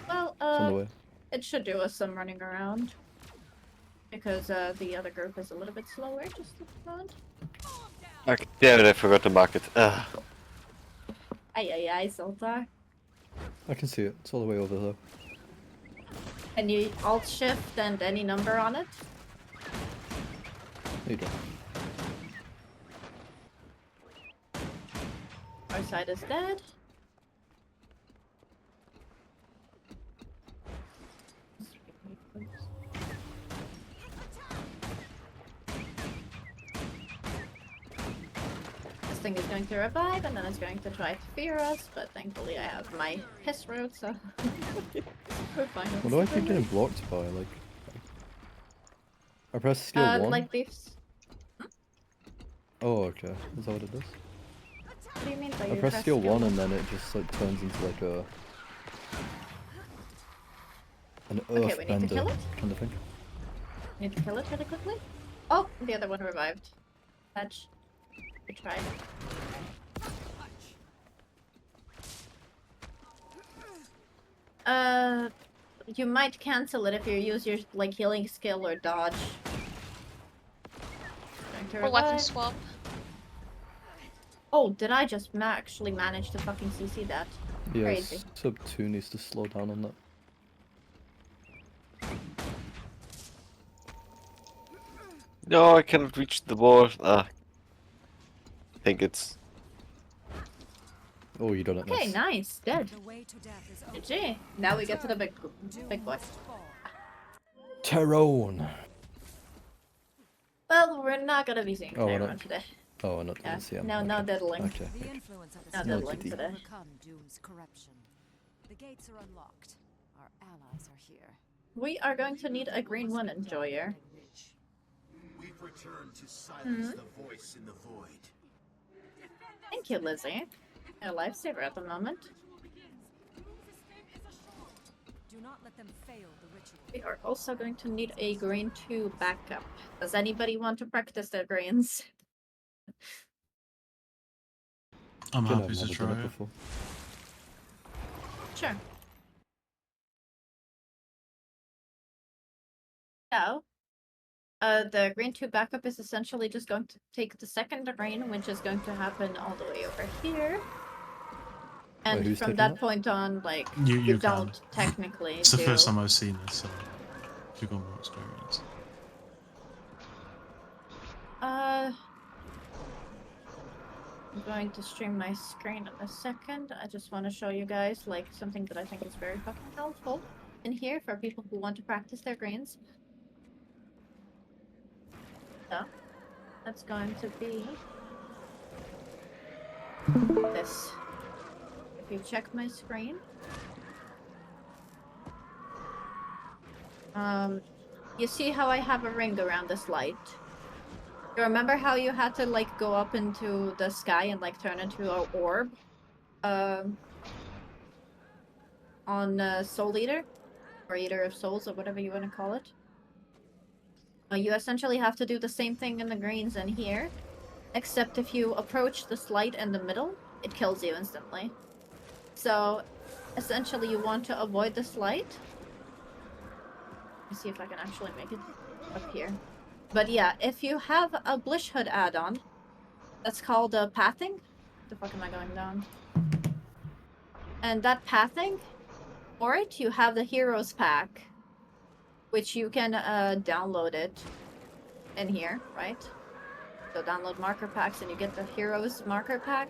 Well, It's on the way. it should do us some running around. Because the other group is a little bit slower just at the moment. Okay, damn it, I forgot to mark it. Ugh. Ay, Sultar. I can see it. It's all the way over there. And you alt shift and any number on it. There you go. Our side is dead. This thing is going to revive and then it's going to try to fear us, but thankfully I have my piss road, so we're fine. What do I keep getting blocked by? Like, I press skill 1? Like these. Oh, okay. Is that what it is? What do you mean by I you press skill 1 and then it just like turns into like a... an earth we need to kill bender it? kind of thing. Need to kill it really quickly. Oh, the other one revived. Fetch. We tried. You might cancel it if you use your like healing skill or dodge. to Or weapon revive. swap. Oh, did I just actually manage to fucking CC that? Crazy. Yes, sub 2 needs to slow down on that. No, I cannot reach the wall. I think it's... Oh, you done it, Okay, nice. nice. Dead. The way to death is open. GG. Now we get to the big Doom boy. must fall. Tyrone! Well, we're not gonna be seeing Oh, we're Tyrone not. today. Oh, I'm not Yeah. gonna see him. No, okay. no diddling. Okay. The okay. influence of the Not No diddling GD. today. overcome Doom's corruption. The gates are unlocked. Our allies are here. We are going to need a green one, Enjoyer. We've returned to silence the voice in the void. Thank you, Lizzie. A lifesaver at the moment. Do not let them fail the ritual. We are also going to need a green 2 backup. Does anybody want to practice their greens? I'm Can happy to never try done it it. before. Sure. So, the green 2 backup is essentially just going to take the second green, which is going to happen all the way over here. And who's from taking that that? point on, like, You you can. don't technically It's the do... first time I've seen it, so you've got more experience. I'm going to stream my screen in a second. I just want to show you guys, like, something that I think is very fucking helpful in here for people who want to practice their greens. So, that's going to be this. If you check my screen, you see how I have a ring around this light? You remember how you had to, like, go up into the sky and, like, turn into an orb? On Soul Eater? Or Eater of Souls, or whatever you want to call it. You essentially have to do the same thing in the greens in here. Except if you approach this light in the middle, it kills you instantly. So, essentially you want to avoid this light. Let me see if I can actually make it up here. But yeah, if you have a Blish Hood add-on, that's called pathing. The fuck am I going down? And that pathing, for it, you have the Heroes Pack, which you can download it in here, right? So download marker packs and you get the Heroes marker pack.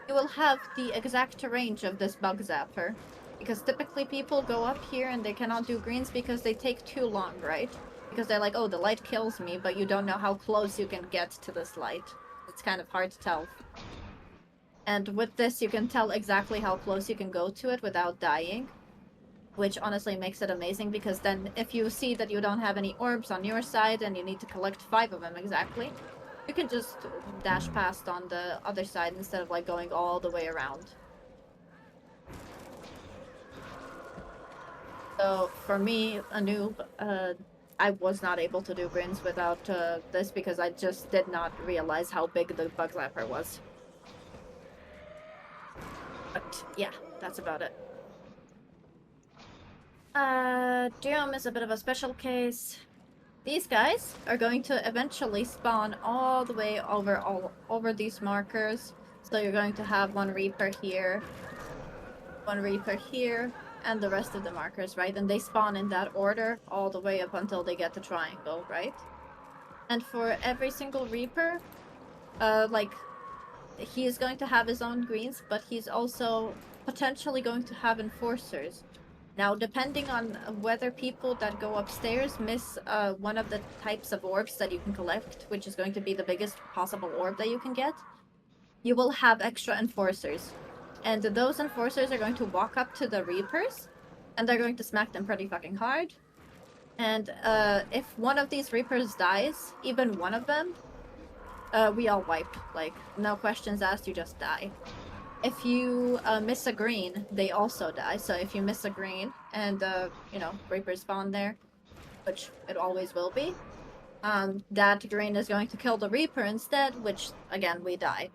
You will have the exact range of this bug zapper. Because typically people go up here and they cannot do greens because they take too long, right? Because they're like, oh, the light kills me, but you don't know how close you can get to this light. It's kind of hard to tell. And with this, you can tell exactly how close you can go to it without dying. Which honestly makes it amazing, because then if you see that you don't have any orbs on your side and you need to collect 5 of them exactly, you can just dash past on the other side instead of, like, going all the way around. So, for me, a noob, I was not able to do greens without this because I just did not realize how big the bug zapper was. But, yeah, that's about it. Doom is a bit of a special case. These guys are going to eventually spawn all the way over these markers. So you're going to have one Reaper here, one Reaper here, and the rest of the markers, right? And they spawn in that order all the way up until they get the triangle, right? And for every single Reaper, like, he is going to have his own greens, but he's also potentially going to have enforcers. Now, depending on whether people that go upstairs miss one of the types of orbs that you can collect, which is going to be the biggest possible orb that you can get, you will have extra enforcers. And those enforcers are going to walk up to the Reapers, and they're going to smack them pretty fucking hard. And if one of these Reapers dies, even one of them, we all wipe. Like, no questions asked, you just die. If you miss a green, they also die. So if you miss a green and, you know, Reapers spawn there, which it always will be, that green is going to kill the Reaper instead, which, again, we die.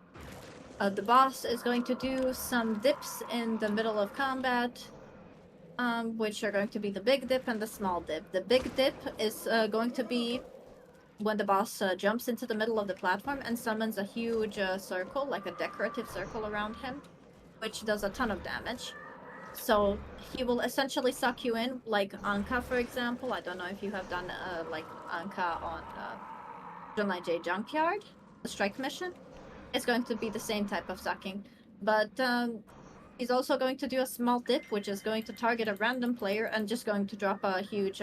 The boss is going to do some dips in the middle of combat, which are going to be the big dip and the small dip. The big dip is going to be when the boss jumps into the middle of the platform and summons a huge circle, like a decorative circle around him, which does a ton of damage. So he will essentially suck you in, like Anka, for example. I don't know if you have done like Anka on Junlai J Junkyard, the strike mission. It's going to be the same type of sucking, but he's also going to do a small dip, which is going to target a random player and just going to drop a huge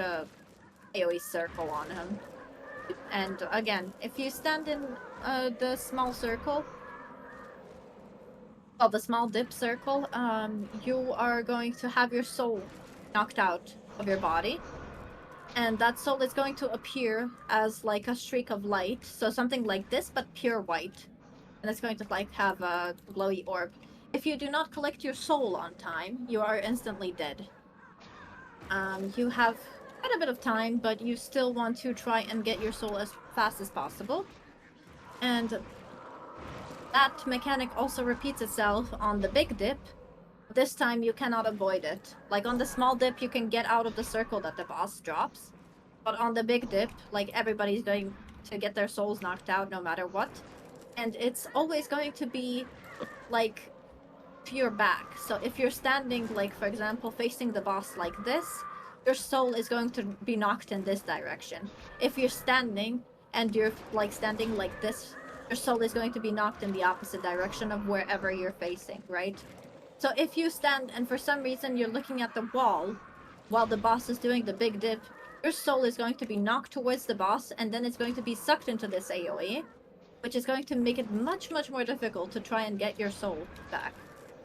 AoE circle on him. And again, if you stand in the small circle, well, the small dip circle, you are going to have your soul knocked out of your body. And that soul is going to appear as like a streak of light. So something like this, but pure white. And it's going to like have a glowy orb. If you do not collect your soul on time, you are instantly dead. You have quite a bit of time, but you still want to try and get your soul as fast as possible. And that mechanic also repeats itself on the big dip. This time you cannot avoid it. Like on the small dip, you can get out of the circle that the boss drops. But on the big dip, like everybody's going to get their souls knocked out no matter what. And it's always going to be like to your back. So if you're standing, like for example, facing the boss like this, your soul is going to be knocked in this direction. If you're standing and you're like standing like this, your soul is going to be knocked in the opposite direction of wherever you're facing, right? So if you stand and for some reason you're looking at the wall while the boss is doing the big dip, your soul is going to be knocked towards the boss and then it's going to be sucked into this AoE, which is going to make it much, much more difficult to try and get your soul back.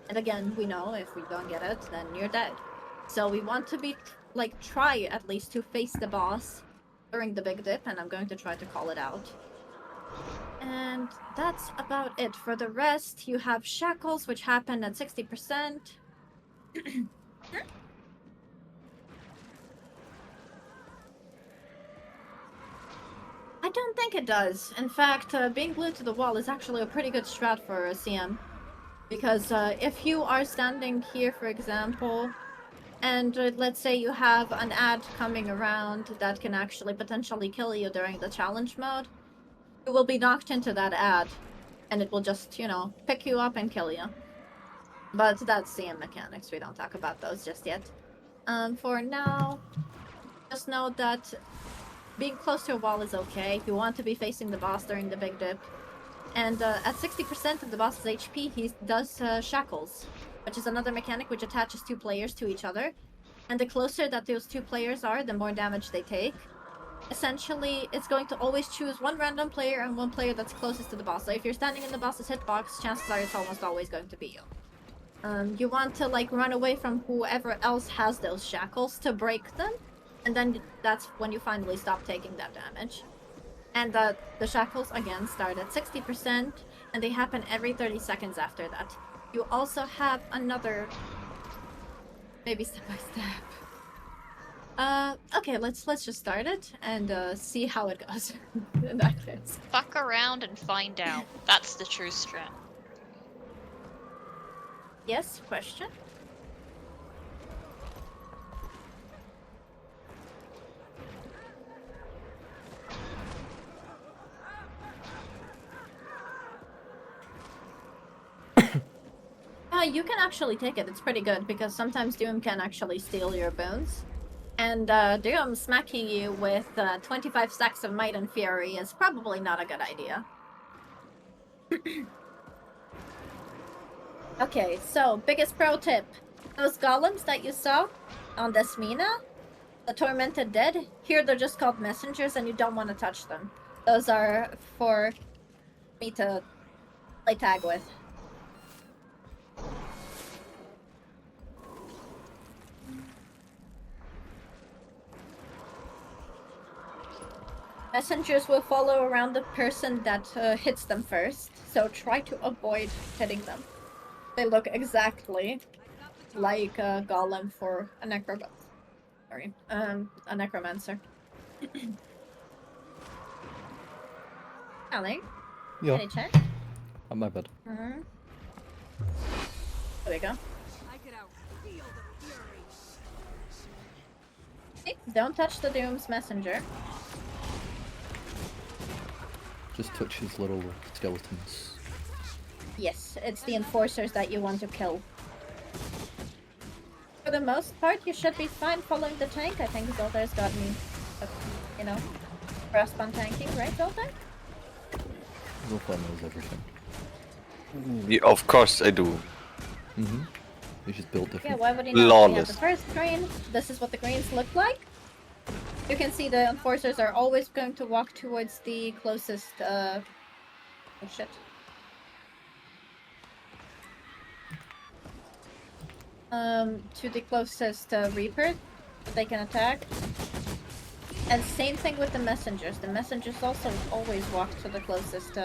And again, we know if we don't get it, then you're dead. So we want to be, like, try at least to face the boss during the big dip, and I'm going to try to call it out. And that's about it. For the rest, you have shackles, which happen at 60%. I don't think it does. In fact, being glued to the wall is actually a pretty good strat for a CM. Because if you are standing here, for example, and let's say you have an ad coming around that can actually potentially kill you during the challenge mode, you will be knocked into that ad, and it will just, you know, pick you up and kill you. But that's CM mechanics, we don't talk about those just yet. For now, just know that being close to a wall is okay. You want to be facing the boss during the big dip. And at 60% of the boss's HP, he does shackles, which is another mechanic which attaches two players to each other. And the closer that those two players are, the more damage they take. Essentially, it's going to always choose one random player and one player that's closest to the boss. So if you're standing in the boss's hitbox, chances are it's almost always going to be you. You want to like run away from whoever else has those shackles to break them, and then that's when you finally stop taking that damage. And the shackles again start at 60%, and they happen every 30 seconds after that. You also have another, maybe step by step. Okay, let's just start it and see how it goes in that case. Fuck around and find out. That's the true strat. Yes, question? You can actually take it. It's pretty good because sometimes Doom can actually steal your bones. And Doom smacking you with 25 stacks of Might and Fury is probably not a good idea. Okay, so biggest pro tip. Those golems that you saw on this Mina, the Tormented Dead, here they're just called messengers and you don't want to touch them. Those are for me to play tag with. Messengers will follow around the person that hits them first, so try to avoid hitting them. They look exactly like a golem for a necromancer. Sorry, a necromancer. Alec? Yeah, Any check? on my bed. There we go. I could outfeel the fury. Okay, don't touch the Doom's messenger. Just touch his little skeletons. Yes, it's the enforcers that you want to kill. For the most part, you should be fine following the tank. I think Zoltar's gotten, you know, grasp on tanking, right, Zoltar? Zoltar knows everything. Yeah, of course I do. He's just built Yeah, different. why would he not? We have Lawless. the first green. This is what the greens look like. You can see the enforcers are always going to walk towards the closest, oh shit. To the closest Reaper that they can attack. And same thing with the messengers. The messengers also always walk to the closest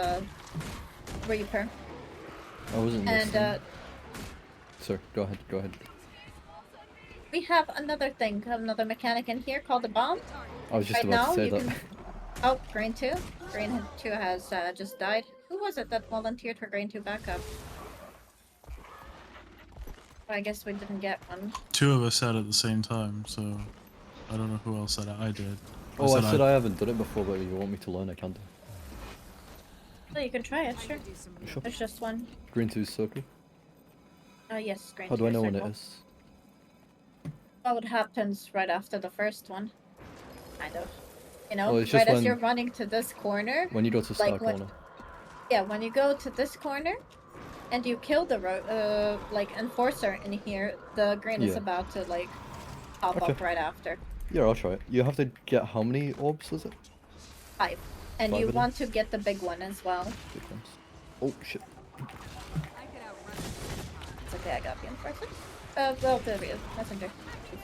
Reaper. I wasn't And listening. Sorry, go ahead, go ahead. we have another thing, another mechanic in here called the bomb. I was just Right about now, to say you that. can... Oh, Green 2. Green 2 has just died. Who was it that volunteered for Green 2 backup? I guess we didn't get one. Two of us said at the same time, so I don't know who else said it. I did. Oh, I said I haven't done it before, but if you want me to learn, I can do. Oh, you can try it, sure. Sure. There's just one. Green 2's circle. Yes, Green How 2 do I know when circle. it is? Well, it happens right after the first one. Kind of. You know, Oh, it's right just as when- you're running to this corner. When you go to Star Like when- Corner. Yeah, when you go to this corner and you kill the like enforcer in here, the green is Yeah. about to like pop Okay. up right after. Yeah, I'll try it. You have to get how many orbs, is it? 5. And 5 you of them? want to get the big one as well. Big ones. Oh, shit. It's okay, I got the enforcer. Well, the messenger. Jeez.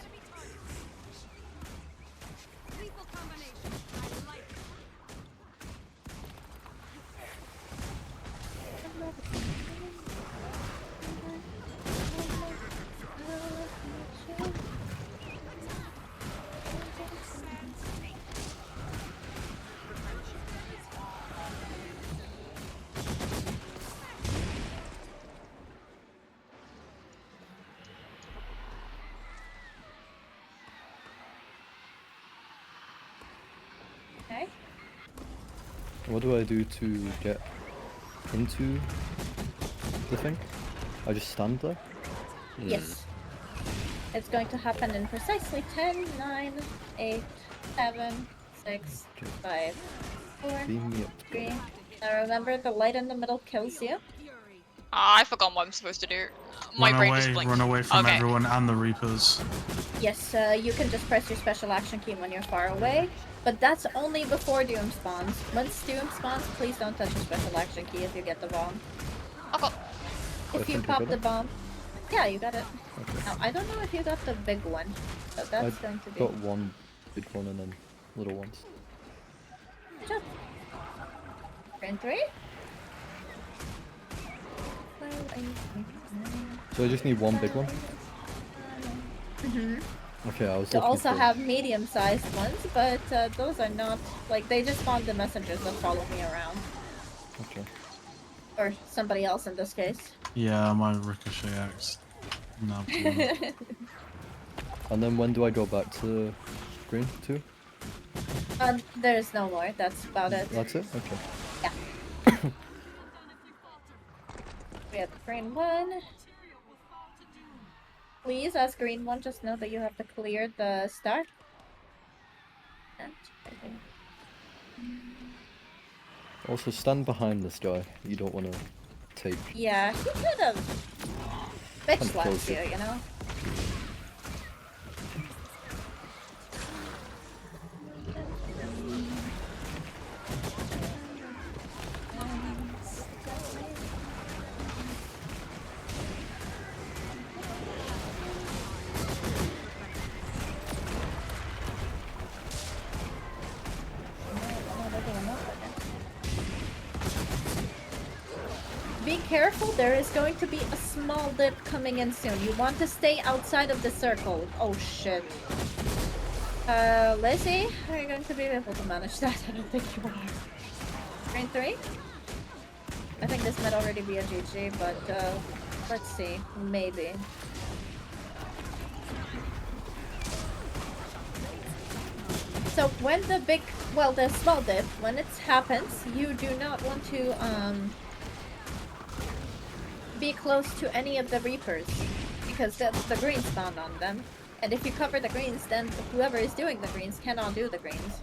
Okay. What do I do to get into the thing? I just stand there? Yes. It's going to happen in precisely 10, 9, 8, 7, 6, 5, 4, Beam me up. 3. Now remember, the light in the middle kills you. I forgot what I'm supposed to do. My brain just blinked. Run away from Okay. everyone and the Reapers. Yes, you can just press your special action key when you're far away, but that's only before Doom spawns. Once Doom spawns, please don't touch your special action key if you get the bomb. Okay. If you think I pop got the it. bomb... Yeah, you got it. Okay. Now, I don't know if you got the big one, but that's going to be... Got one big one and then little ones. Good job. Turn 3. So I just need one big one? Mm-hmm. Okay, I was You looking also for... have medium-sized ones, but those are not... Like, they just spawn the messengers that follow me around. Okay. Or somebody else in this case. Yeah, my ricochet axe. No. And then when do I go back to Green 2? There's no more. That's about it. That's it? Okay. We have the green one. Please, as green one, just know that you have to clear the start. Also, stand behind this guy. You don't want to take... Yeah, he could have bitch Kinda slapped kills you, you. you know? Be careful, there is going to be a small dip coming in soon. You want to stay outside of the circle. Oh shit. Lizzie, are you going to be able to manage that? I don't think you are. Green 3? I think this might already be a GG, but let's see. Maybe. So when the small dip, when it happens, you do not want to be close to any of the Reapers, because that's the green spawned on them. And if you cover the greens, then whoever is doing the greens cannot do the greens.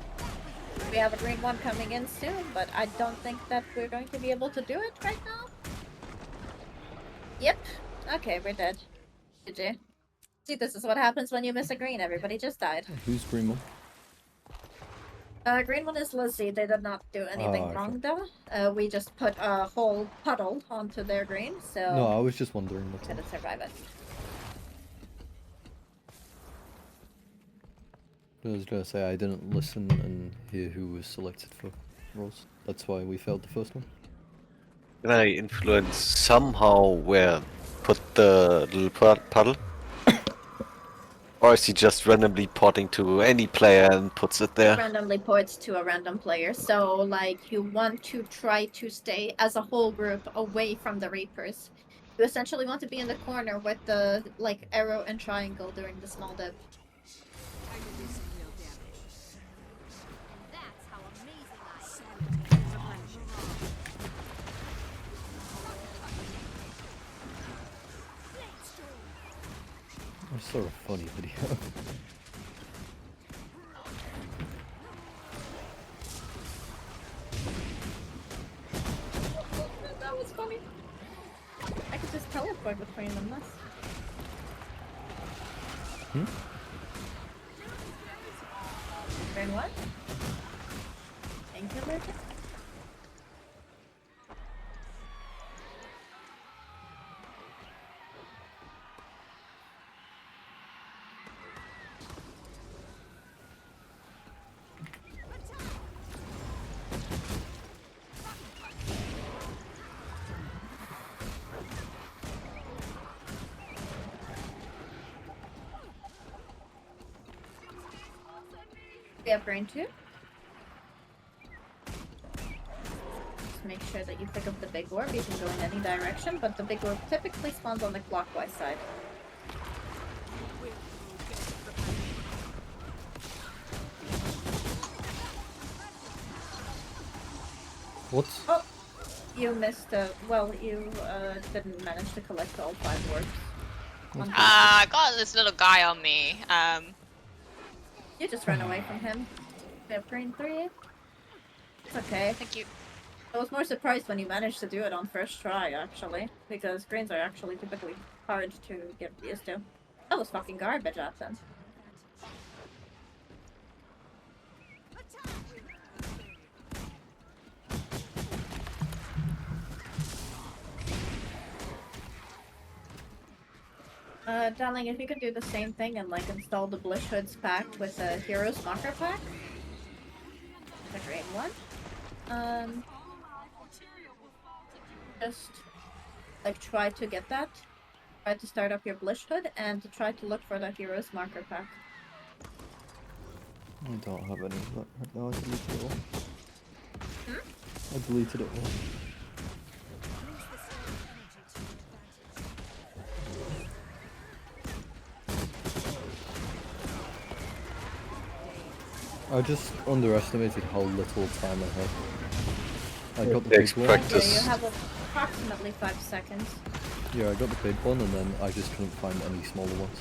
We have a green one coming in soon, but I don't think that we're going to be able to do it right now. Yep. Okay, we're dead. GG. See, this is what happens when you miss a green. Everybody just died. Who's green one? Green one is Lizzie. They did not do anything okay. wrong though. We just put a whole puddle onto their green, so No, I was just wondering. That's all. couldn't survive it. I was gonna say I didn't listen and hear who was selected for roles. That's why we failed the first one. Can I influence somehow where put the little puddle? Or is he just randomly potting to any player and puts it there? Randomly ports to a random player, so like you want to try to stay as a whole group away from the Reapers. You essentially want to be in the corner with the like arrow and triangle during the small dip. I can do some real damage. That's how amazing I am. I saw a funny video. That was funny. I could just teleport between them. That's... Hmm? Turn what? Thank you, Legend. We have green 2. Just make sure that you pick up the big orb. You can go in any direction, but the big orb typically spawns on the clockwise side. What? Oh! You missed well, you didn't manage to collect all 5 orbs. I got this little guy on me. You just ran away from him. We have green 3. It's okay. Thank you. I was more surprised when you managed to do it on first try, actually. Because greens are actually typically hard to get used to. That was fucking garbage at them. Darling, if you could do the same thing and like install the Blish Hoods pack with a Heroes Marker pack. The green one. Just like try to get that. Try to start up your Blish Hood and try to look for that Heroes Marker pack. I don't have any of that right now. I deleted it all. Hmm? I deleted it all. I just underestimated how little time I had. I got the big one. Okay, you have approximately 5 seconds. Yeah, I got the big one and then I just couldn't find any smaller ones.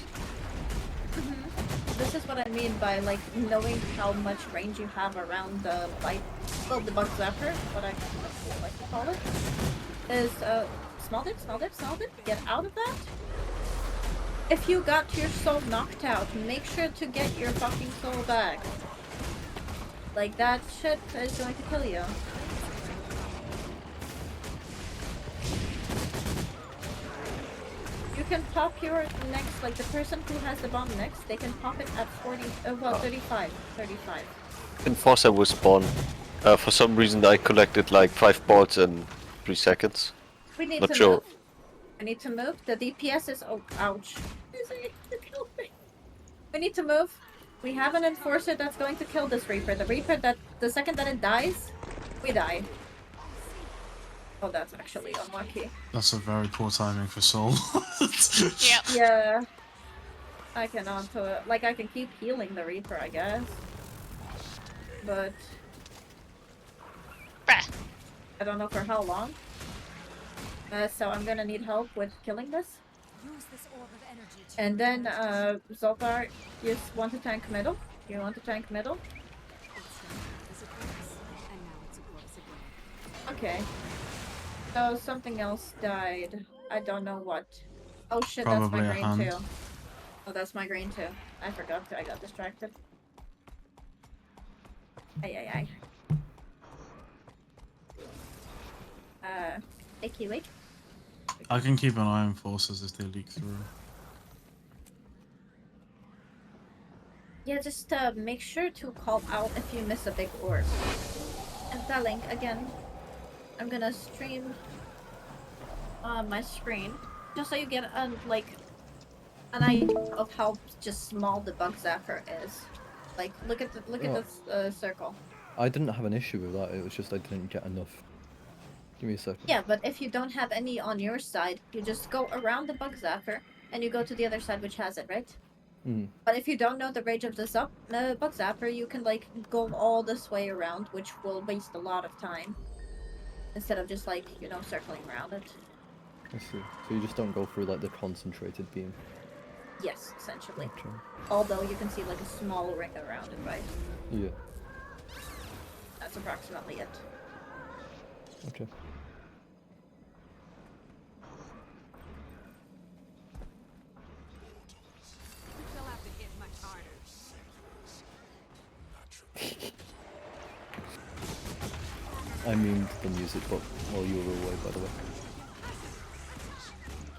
This is what I mean by like knowing how much range you have around the light, well, the bug zapper, what I like to call it, is small dip, small dip, small dip. Get out of that. If you got your soul knocked out, make sure to get your fucking soul back. Like that shit is going to kill you. You can pop your next, like the person who has the bomb next, they can pop it at 35. Enforcer was spawn. For some reason I collected like 5 boards in 3 seconds. We need Not to sure. move. We need to move. The DPS is, oh, ouch. We need to move. We have an enforcer that's going to kill this Reaper. The Reaper that, the second that it dies, we die. Oh, that's actually unlucky. That's a very poor timing for Soul. Yep. Yeah. I cannot, like I can keep healing the Reaper, I guess. but Bruh. I don't know for how long. So I'm gonna need help with killing this. Use this orb of energy to And then, return to Zoltar, you want to tank middle? You want to tank middle? It started as a corpse, and now it's a corpse again. Okay. So something else died. I don't know what. Oh shit, that's my Probably a green hand. too. Oh, that's my green too. I forgot. I got distracted. Ay. Icky wait. I can keep an eye on forces if they leak through. Yeah, just make sure to call out if you miss a big orb. And telling again, I'm gonna stream my screen just so you get an idea of how just small the bug zapper is. Like, look at this circle. I didn't have an issue with that. It was just I didn't get enough. Give me a second. Yeah, but if you don't have any on your side, you just go around the bug zapper and you go to the other side which has it, right? Mm. But if you don't know the range of the bug zapper, you can like go all this way around, which will waste a lot of time. Instead of just like, you know, circling around it. I see. So you just don't go through like the concentrated beam. Yes, essentially. Okay. Although you can see like a small ring around it, right? Yeah. That's approximately it. Okay. They'll have to hit much harder. I mean the music, but while you were away, by the way.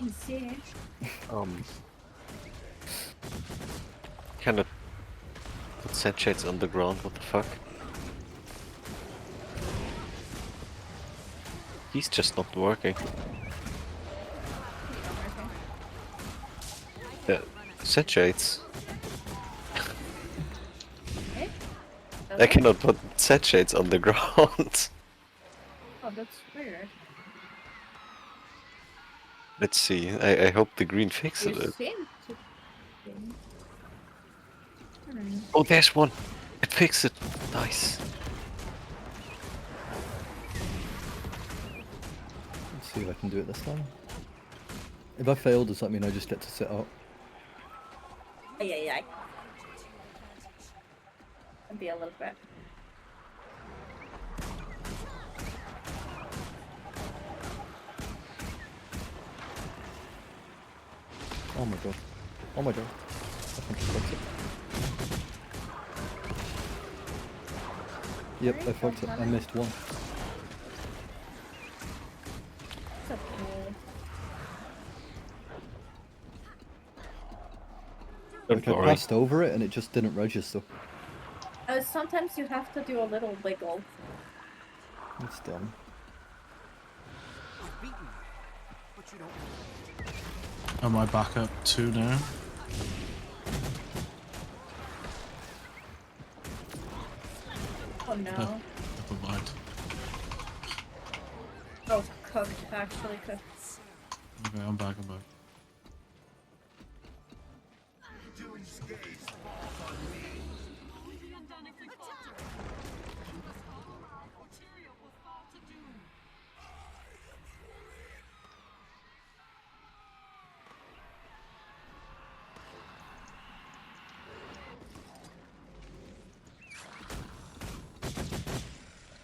You can see. Cannot put set shades on the ground. What the fuck? He's just not working. Yeah, set shades. Okay. I cannot put set shades on the ground. Oh, that's weird. Let's see. I hope the green fixes You it. seem to be. Oh, there's one. It fixed it. Nice. Let's see if I can do it this time. If I fail, does that mean I just get to sit out? Ay. It'd be a little bit. Oh my god. Oh my god. I think I fucked it. Yep, I fucked it. I missed one. It's okay. Like I passed over it and it just didn't register. Sometimes you have to do a little wiggle. It's dumb. I've beaten you, but you don't know. Am I back up 2 now? Oh no. Never mind. Oh, cooked. Actually cooked. Okay, I'm back. Doom's gaze falls on me.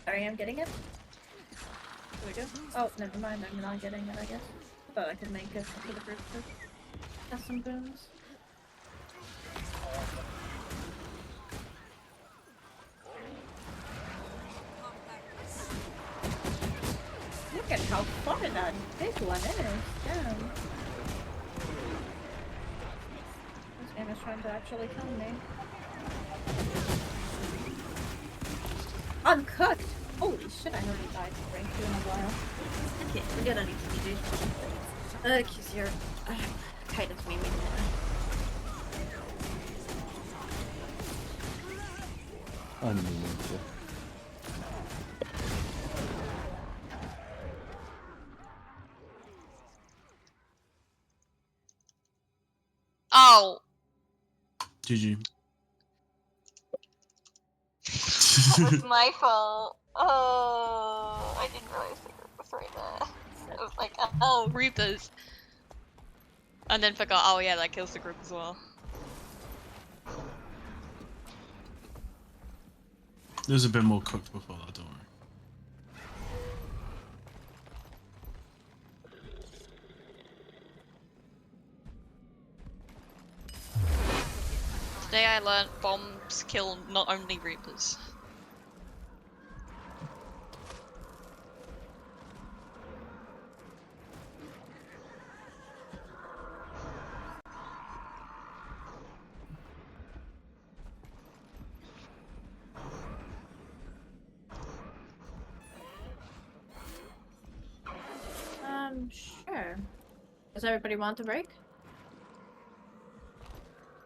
Sorry, I'm getting it. Here we go. Oh, never mind. I'm not getting it, I guess. I thought I could make it to the group to have some booms. Look at how far that big one is. Damn. This game is trying to actually kill me. Uncooked! Holy shit, I already died for rank 2 in a while. Okay, forget anything, dude. Cause you're kind of me. I'm meaning to. Oh, GG. Oh, it's my fault. Oh, I didn't realize the group was right there. I was like, oh, Reapers. And then forgot, oh yeah, that kills the group as well. It was a bit more cooked before that, don't worry. Today I learned bombs kill not only Reapers. Sure. Does everybody want a break?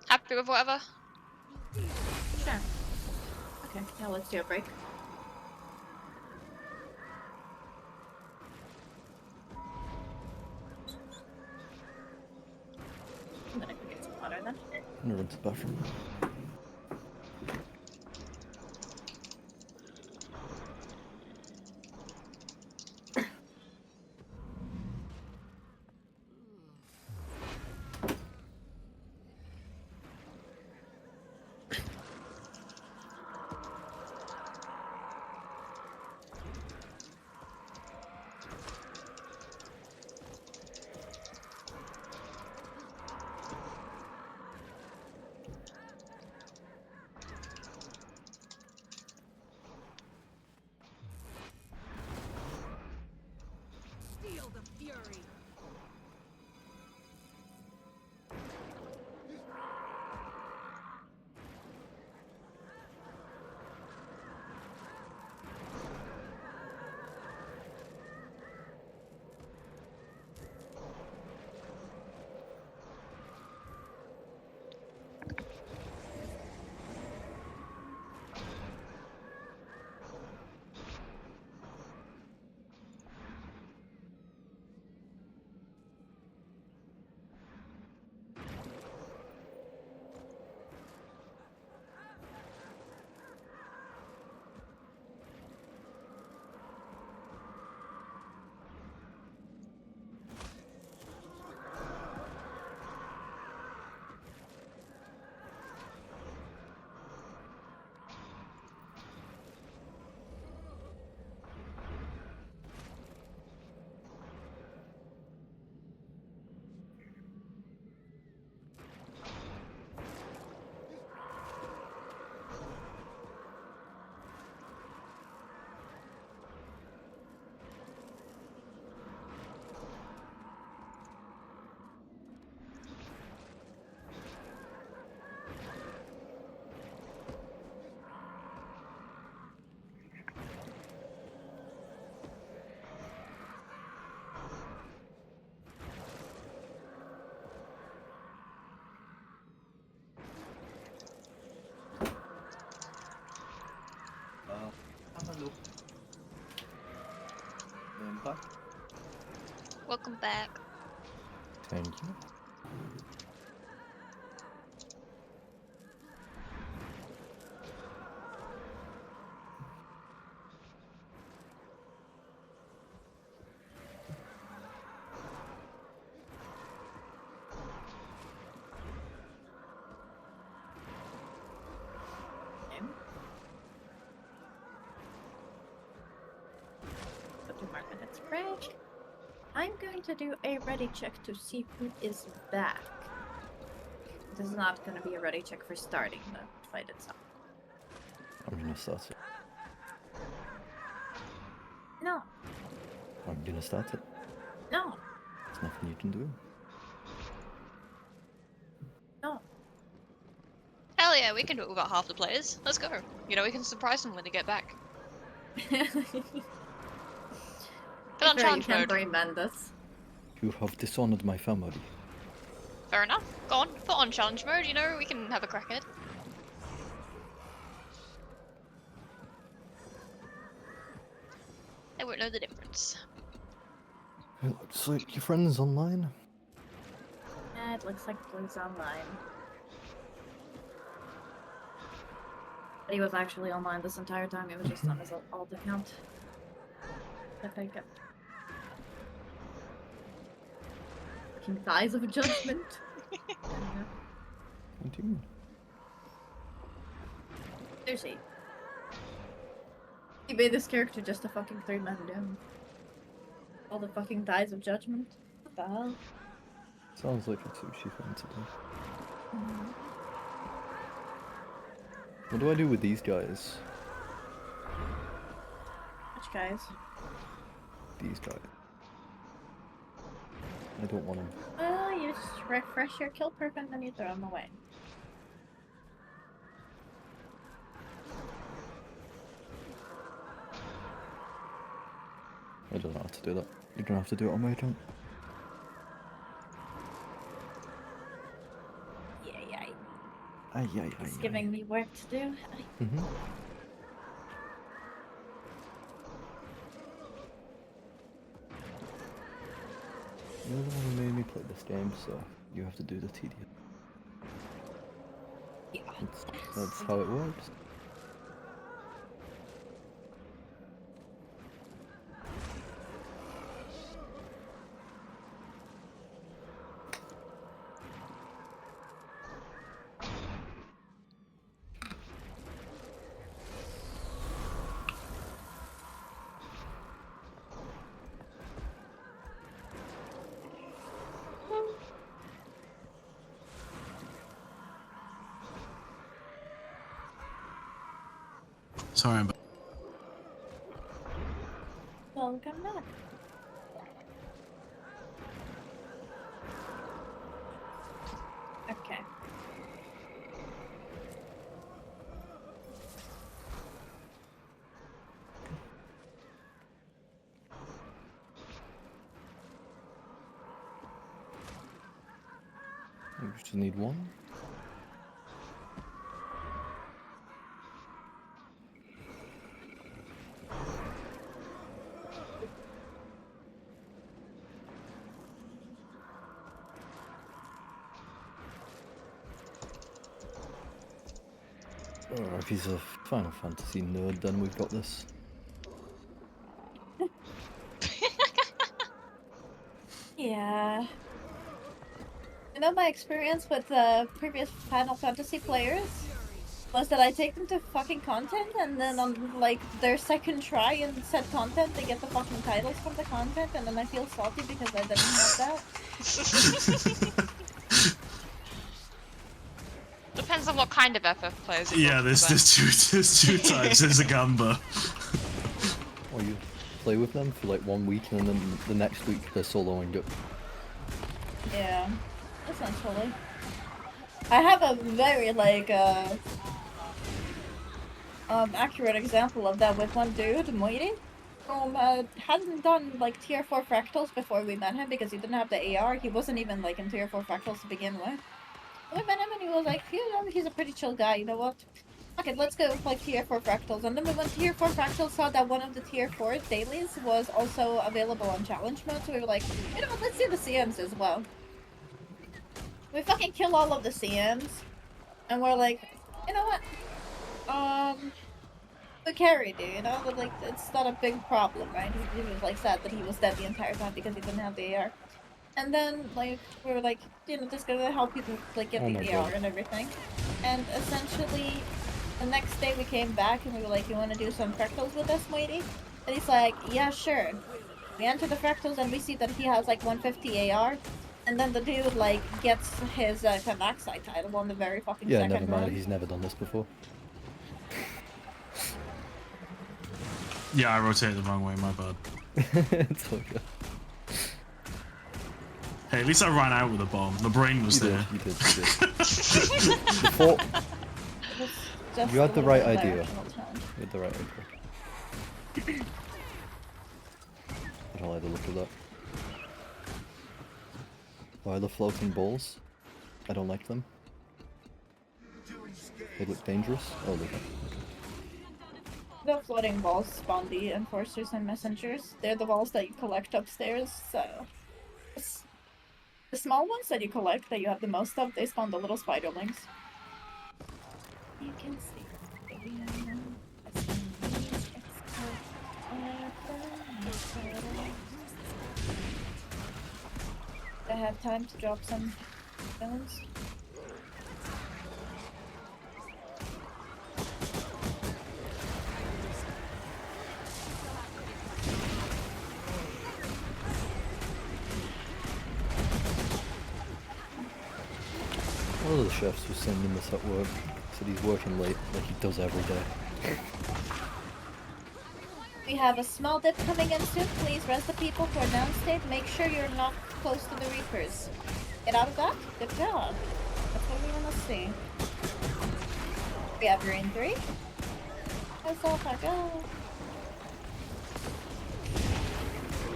Happy with whatever? Sure. Okay, now let's do a break. I'm gonna go get some water then. I'm gonna run to the bathroom. Feel the fury. Hello. Back. Welcome back. Thank you. So 2 more minutes break. I'm going to do a ready check to see who is back. This is not going to be a ready check for starting the fight itself. I'm gonna start it. No, I'm gonna start it. no, There's nothing you can do. no. Hell yeah, we can do it without half the players. Let's go. You know, we can surprise them when they get back. Put on Sure, you challenge can mode. remind us. You have dishonored my family. Fair enough. Go on, put on challenge mode, you know, we can have a crack at it. They won't know the difference. It looks like your friend's online. Yeah, it looks like Blue's online. But he was actually online this entire time. It was just on his alt account. I think. Fucking thighs of judgment. What do you mean? Seriously. He made this character just a fucking 3-man doom. All the fucking thighs of judgment. What the hell? Sounds like a sushi thing to do. What do I do with these guys? Which guys? These guys. I don't want them. You just refresh your kill perk and then you throw them away. I don't know how to do that. You don't have to do it on my account. Yeah. Aye. It's giving me work to do. Mm-hmm. You're the one who made me play this game, so you have to do the tedious. Yeah. That's how it works. Sorry, I'm back. Welcome back. Okay. You just need one. Oh, if he's a Final Fantasy nerd, then we've got this. Yeah. You know, my experience with previous Final Fantasy players was that I take them to fucking content, and then on like their second try in said content, they get the fucking titles from the content, and then I feel salty because I didn't have that. Depends on what kind of FF players. Yeah, there's two types. There's a Gamba. Or you play with them for like 1 week, and then the next week they're soloing it. Yeah, essentially. I have a very like accurate example of that with one dude, Moiri, who hadn't done like tier 4 fractals before we met him because he didn't have the AR. He wasn't even like in tier 4 fractals to begin with. We met him and he was like, you know, he's a pretty chill guy, you know what? Okay, let's go like tier 4 fractals. And then we went tier 4 fractals, saw that one of the tier 4 dailies was also available on challenge mode, so we were like, you know what, let's do the CMs as well. We fucking kill all of the CMs, and we're like, you know what? We carried it, you know? But, like, it's not a big problem, right? He was like sad that he was dead the entire time because he didn't have the AR. And then, like, we were like, you know, just gonna help people, like, get Oh the my AR God. and everything. And essentially, the next day we came back and we were like, you wanna do some fractals with us, matey? And he's like, yeah, sure. We enter the fractals and we see that he has, like, 150 AR. And then the dude, like, gets his Kanaksai title on the very fucking Yeah, second never mind. run. He's never done this before. Yeah, I rotated the wrong way. My bad. It's all good. Hey, at least I ran out with a bomb. The brain was there. You did. Before, Just you had a the little right bit of idea. directional tone. You had the right idea. I don't like the look of that. Why the floating balls? I don't like them. They look dangerous. Oh, they don't. The floating balls spawn the enforcers and messengers. They're the balls that you collect upstairs, so... The small ones that you collect, that you have the most of, they spawn the little spiderlings. You can see. have time to drop some stones. One of the chefs was sending this at work. Said he's working late, like he does every day. We have a small dip coming in soon. Please rest the people who are downstate. Make sure you're not close to the Reapers. Get out of that. Good job. That's what we want to see. We have green 3. Let's all fuck go.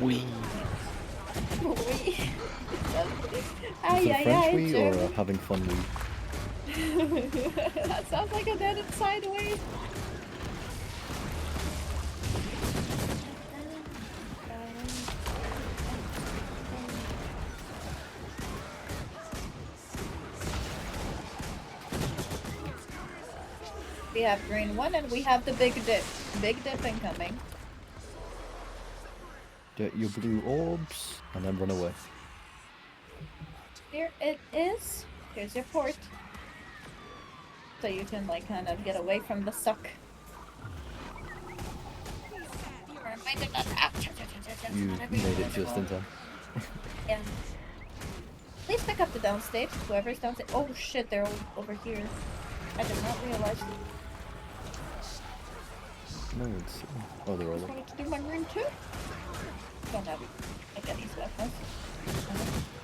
We. We. Is it a French wee or a having fun wee? That sounds like a dead inside way. We have green 1 and we have the big dip. Big dip incoming. Get your blue orbs and then run away. Here it is. Here's your port. So you can like kind of get away from the suck. You made it just in time. Yeah. Please pick up the downstage. Whoever's downstage. Oh shit, they're all over here. I did not realize. No one's. Oh, they're all I up. wanted to do my green too. Don't have like any weapons.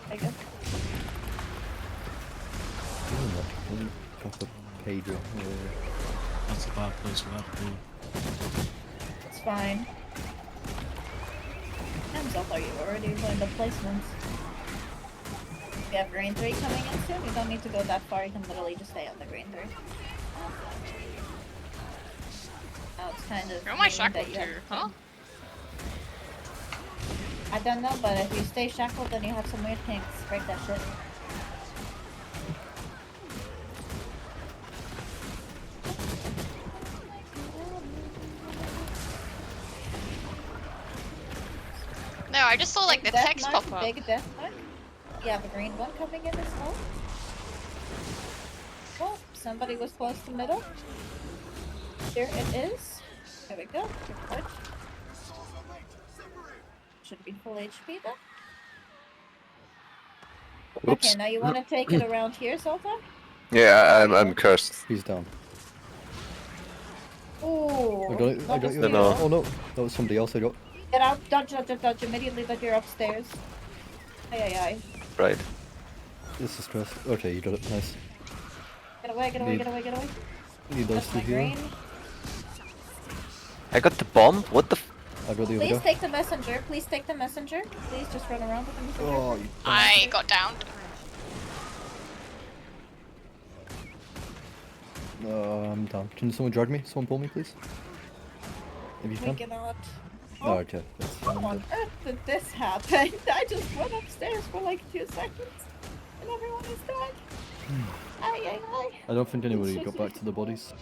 I guess. Proper Pedro. That's a bad place for that to be. It's fine. Hands up, are you already doing the placements? We have green 3 coming in soon. You don't need to go that far. You can literally just stay on the green 3. Now it's kind of. Who am I mean shackled that you to? have Huh? I don't know, but if you stay shackled, then you have some weird kinks. Break that shit. No, I just saw like the Death text mark, pop up. Big death mark. You have a green 1 coming in as well. Well, somebody was close to middle. Here it is. There we go. Good. Should be full HP then. Whoops. Okay, now you want to take it around here, Zoltan? Yeah, I'm cursed. He's down. Ooh. I got it. I not got as you. No, no. Oh no, that was somebody else I got. Get out, dodge, dodge, dodge immediately that you're upstairs. Aye, aye, aye. Right. This is stress. Okay, you got it. Nice. Get away, get away, Need- get away, get away. Need those That's two my here. green. I got the bomb. What the? I got the other Please guy. take the messenger. Please take the messenger. Please just run around with the messenger. Oh, you I got downed. I'm down. Can someone drag me? Someone pull me, please? If you We can. cannot. Oh, okay. That's fine. How on earth did this happen? I just went upstairs for like 2 seconds and everyone is dead. Aye, aye, aye. I don't think anybody got back to the bodies.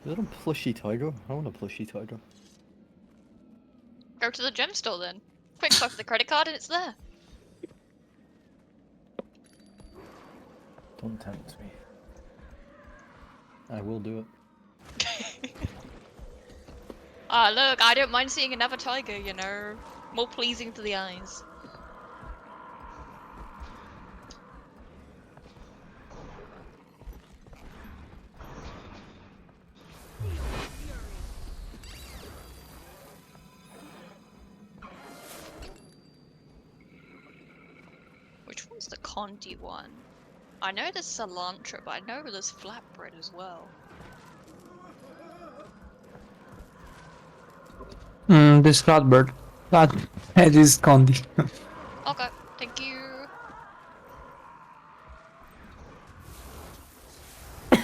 Is that a plushy tiger? I want a plushy tiger. Go to the gem store then. Quick swipe the credit card and it's there. Don't tempt me. I will do it. Ah, look, I don't mind seeing another tiger, you know. More pleasing to the eyes. It's the Condi one. I know there's cilantro, but I know there's flatbread as well. This flatbread. That is Condi. Okay, thank you. Time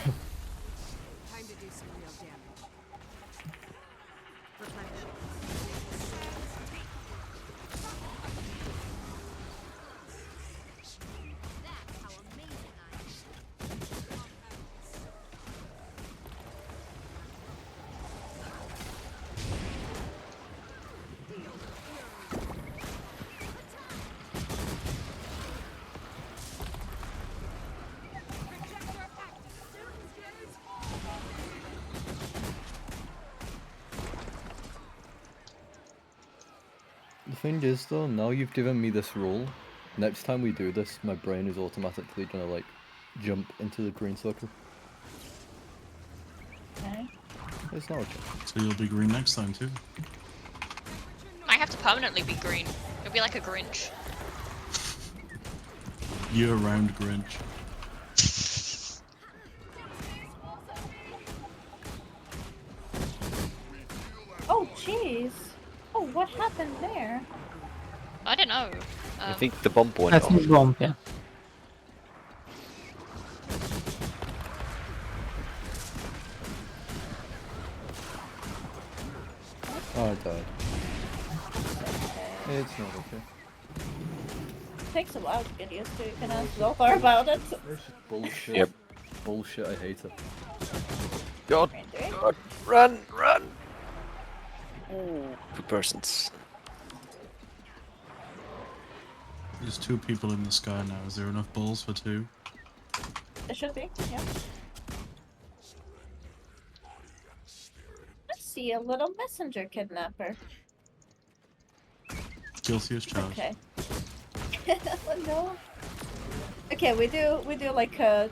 to do some real damage. Replenish. That's how amazing I am. The thing is though, now you've given me this role, next time we do this, my brain is automatically gonna like jump into the green circle. Okay. It's not okay. So you'll be green next time too. I have to permanently be green. It'll be like a Grinch. Year-round Grinch. Oh, jeez. Oh, what happened there? I don't know. I think the bomb went That's off. his bomb, yeah. Oh, I died. It's not okay. It takes a while to get used to. You can ask Zophar about it. It's just bullshit. Yep. Bullshit, I hate it. God, Random. God, run, run! Ooh, 2 persons. There's 2 people in the sky now. Is there enough balls for 2? It should be, yeah. I see a little messenger kidnapper. Guilty as charged. Okay. Oh no. Okay, we do like 2-3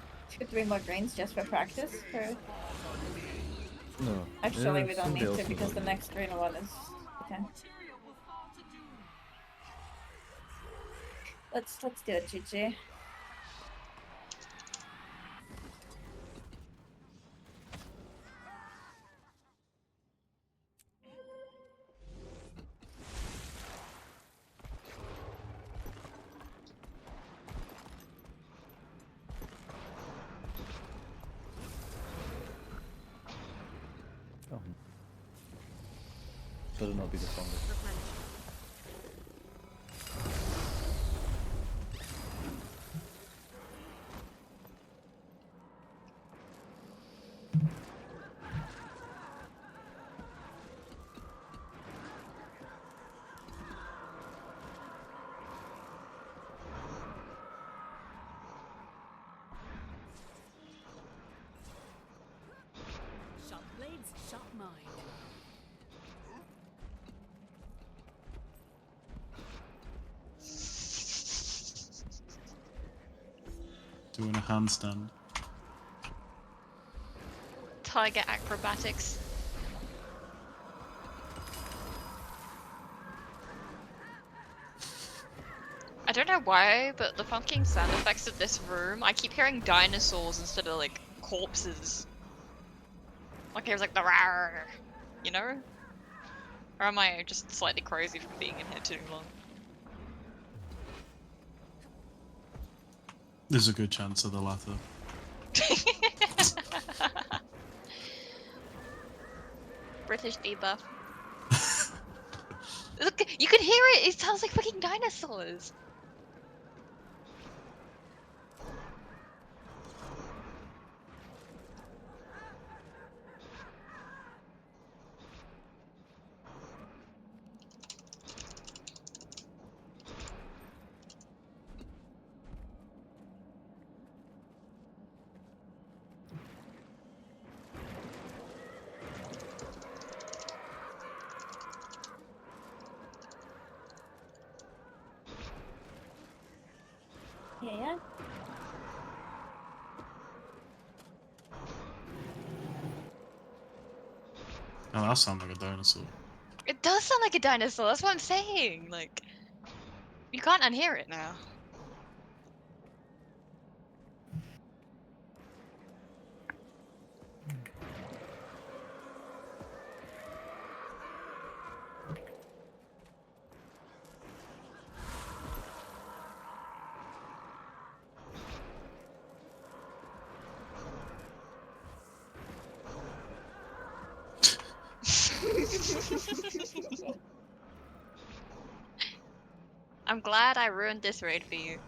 more greens just for practice. For No. actually, yeah, we don't somebody need else to will because do the it. next green one is okay. Let's do it, GG. Oh. Better not be the strongest. Sharp blades, sharp mind. Doing a handstand. Tiger acrobatics. I don't know why, but the fucking sound effects of this room, I keep hearing dinosaurs instead of like corpses. Like there's like the rawr, you know? Or am I just slightly crazy from being in here too long? There's a good chance of the latter. British debuff. Look, you can hear it! It sounds like fucking dinosaurs! Yeah. Oh, that sounds like a dinosaur. It does sound like a dinosaur, that's what I'm saying! Like, you can't unhear it now. I'm glad I ruined this raid for you.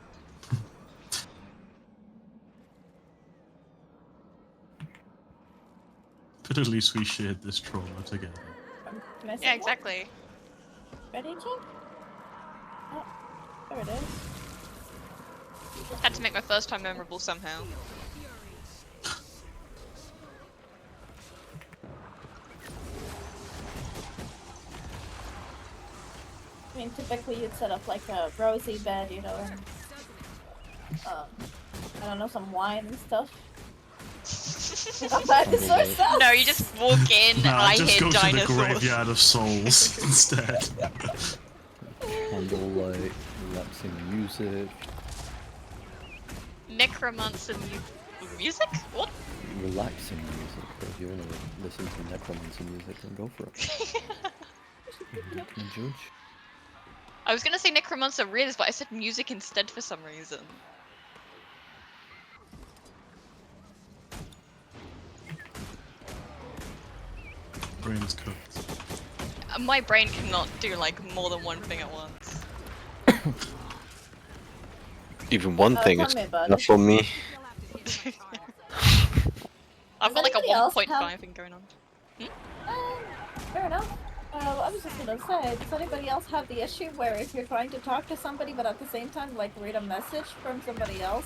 But at least we shared this trauma together. Can I see Yeah, one? exactly. Ready, Jake? Oh, there it is. Had to make my first time memorable somehow. I mean, typically you'd set up like a rosy bed, you know, and I don't know, some wine and stuff. Dinosaur Candlelight. stuff. No, you just walk in, Nah, I just hear go to the dinosaurs. graveyard of souls instead. Candlelight, relaxing music. Necromancer music? What? Relaxing music, but if you want to listen to necromancer music, then go for it. I'm not gonna judge. I was gonna say Necromancer Riz, but I said music instead for some reason. Brain's cooked. My brain cannot do like more than one thing at once. Even one thing tell is me about enough it. for me. I've got like a anybody else 1.5 have- thing going on. Fair enough. I was just gonna say, does anybody else have the issue where if you're trying to talk to somebody but at the same time like read a message from somebody else,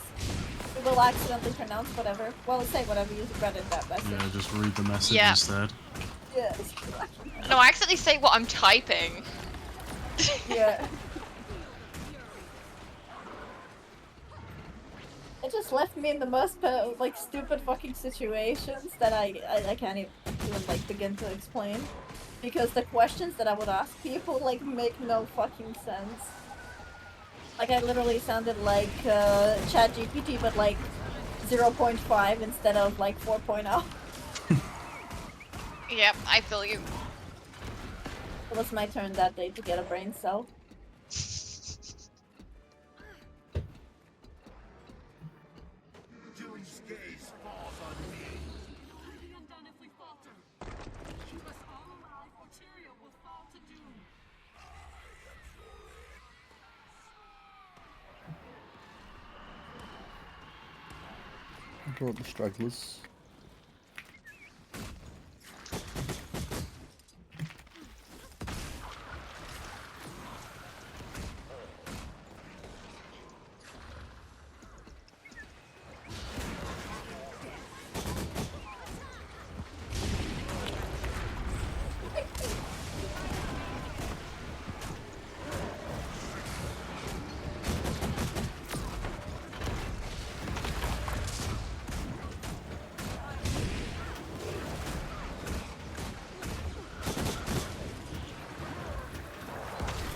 you will accidentally pronounce whatever, well say whatever you read in that message. Yeah, just read the message Yeah. instead. Yes. No, I accidentally say what I'm typing. Yeah. It just left me in the most like stupid fucking situations that I can't even like begin to explain, because the questions that I would ask people like make no fucking sense. Like I literally sounded like ChatGPT, but like 0.5 instead of like 4.0. Yep, I feel you. It was my turn that day to get a brain cell. Doom's gaze falls on me. Be undone if we falter. Keep us all alive, or Tyria will fall to doom. Brought the stragglers.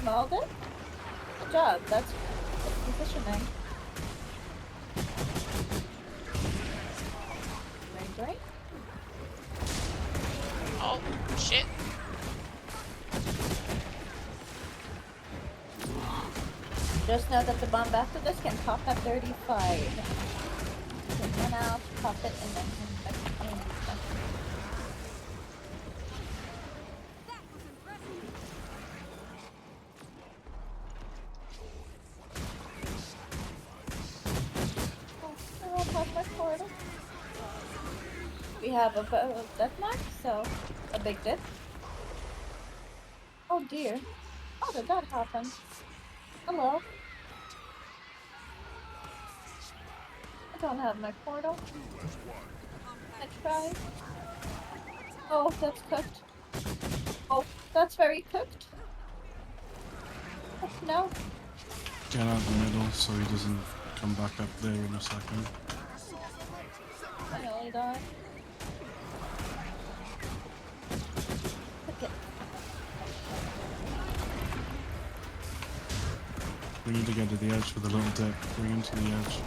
Smelled it? Good job, that's positioning. Right? Oh, shit. Just know that the bomb after this can pop at 35. You can run out, pop it, and then come back in. That was impressive. Oh, I'll pop my portal. We have a death mark, so a big dip. Oh dear. How did that happen? Hello. I don't have my portal. I tried. Oh, that's cooked. Oh, that's very cooked. Oh, no. Get out the middle so he doesn't come back up there in a second. I nearly died. Okay. We need to get to the edge with a little dip. Bring him to the edge.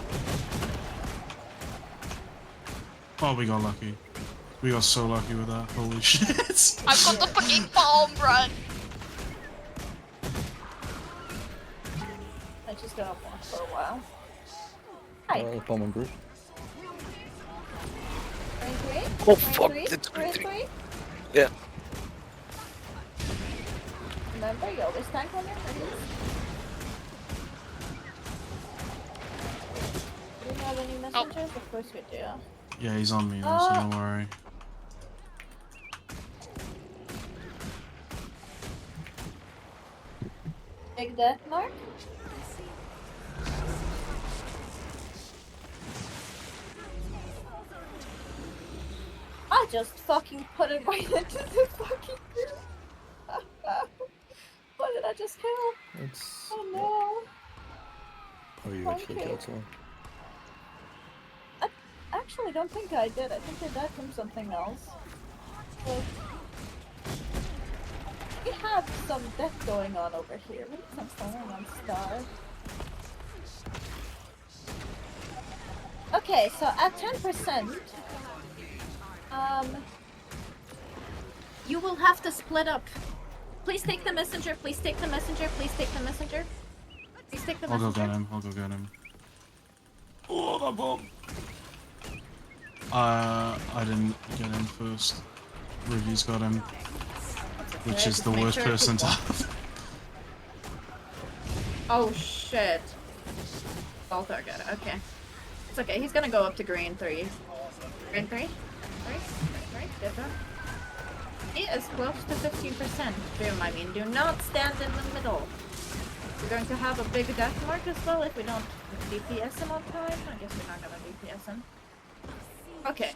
Oh, we got lucky. We got so lucky with that. Holy shit. I've got the fucking bomb, run! I just got up on for a while. Hi. Common group. Green 3? Oh Green fuck, 3? it's Green green 3? Yeah. Remember, you always tank on your enemies. Do we have any messengers? Of course we do. Yeah, he's on me now, so don't worry. Big death mark? I just fucking put it right into the fucking group. What did I just kill? It's. Oh no. Oh, you actually Okay. killed someone. I actually don't think I did. I think I died from something else. But we have some death going on over here. Maybe some someone on Star. Okay, so at 10%, you will have to split up. Please take the messenger, please take the messenger, please take the messenger. Please take the I'll go messenger. get him. I'll go get him. Oh, that bomb! I didn't get him first. Ruby's got him, which Okay, is just the make worst sure person to people- have. Oh shit. All target, okay. It's okay, he's gonna go up to green 3. Green 3? 3? Good job. He is close to 15%. Boom, I mean, do not stand in the middle. We're going to have a big death mark as well if we don't DPS him on time. I guess we're not gonna DPS him. Okay.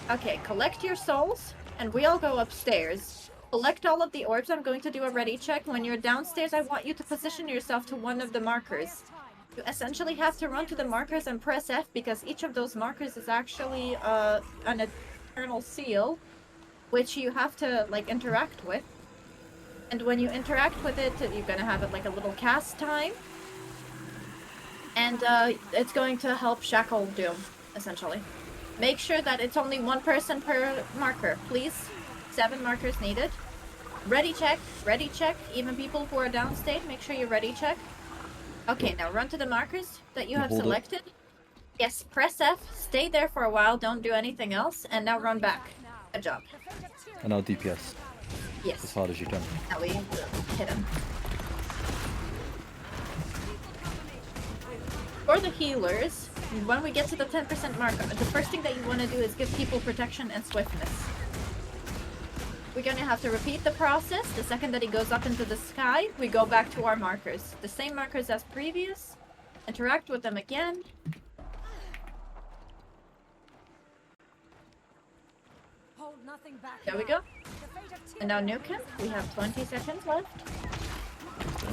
Okay, collect your souls, and we all go upstairs. Collect all of the orbs. I'm going to do a ready check. When you're downstairs, I want you to position yourself to one of the markers. You essentially have to run to the markers and press F because each of those markers is actually an eternal seal, which you have to like interact with. And when you interact with it, you're gonna have it like a little cast time. And it's going to help shackle Doom, essentially. Make sure that it's only one person per marker, please. 7 markers needed. Ready check, ready check. Even people who are downstate, make sure you ready check. Okay, now run to the markers that you have hold it. selected. Yes, press F, stay there for a while, don't do anything else, and now run back. Good job. And now DPS as Yes. hard as you can. Now we hit him. For the healers, when we get to the 10% mark, the first thing that you want to do is give people protection and swiftness. We're gonna have to repeat the process. The second that he goes up into the sky, we go back to our markers. The same markers as previous. Interact with them again. Hold nothing back. There we go. And now nuke him. We have 20 seconds left.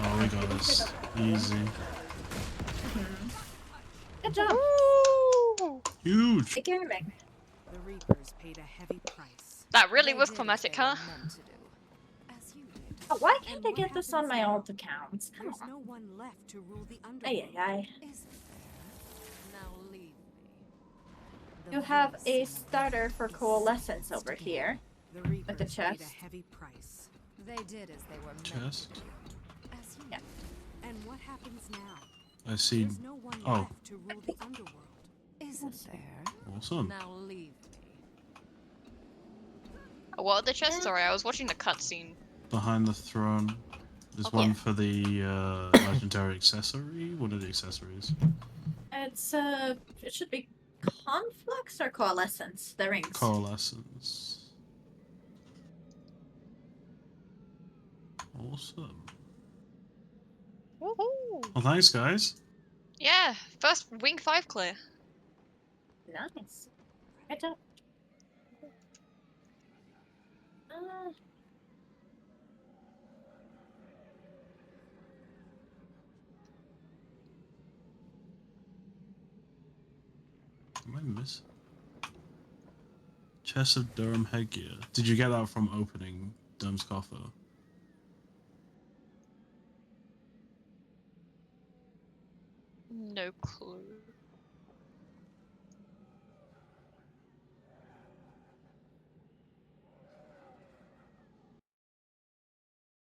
Oh, we got this. Easy. Good job. Huge. Big gaming. The Reapers paid a heavy price. That really They was did climatic, what they huh? were meant to do. As you did. Oh, why can't And I what get this on happens my now? alt accounts? Come There's on. no one left to rule the Ay, underworld. ay, ay. Is there? Now leave me. The You have voice a in the starter dark for is coalescence over silenced. here. The With the Reapers paid a chest. heavy price. They did as they were meant Chest. to do. As you Yeah. did. And what happens now? I see. There's no one Oh, left to rule the underworld. Isn't there? awesome. Now leave me. Oh, what are the chests? Sorry, I was watching the cutscene. Behind the throne. There's Okay. one for the legendary accessory. What are the accessories? It's it should be conflux or coalescence. The rings. Coalescence. Awesome. Woohoo! Well, thanks, guys. Yeah, first wing 5 clear. Nice. Good job. Am I missing? Chest of Durham headgear. Did you get that from opening Durham's coffer? No clue.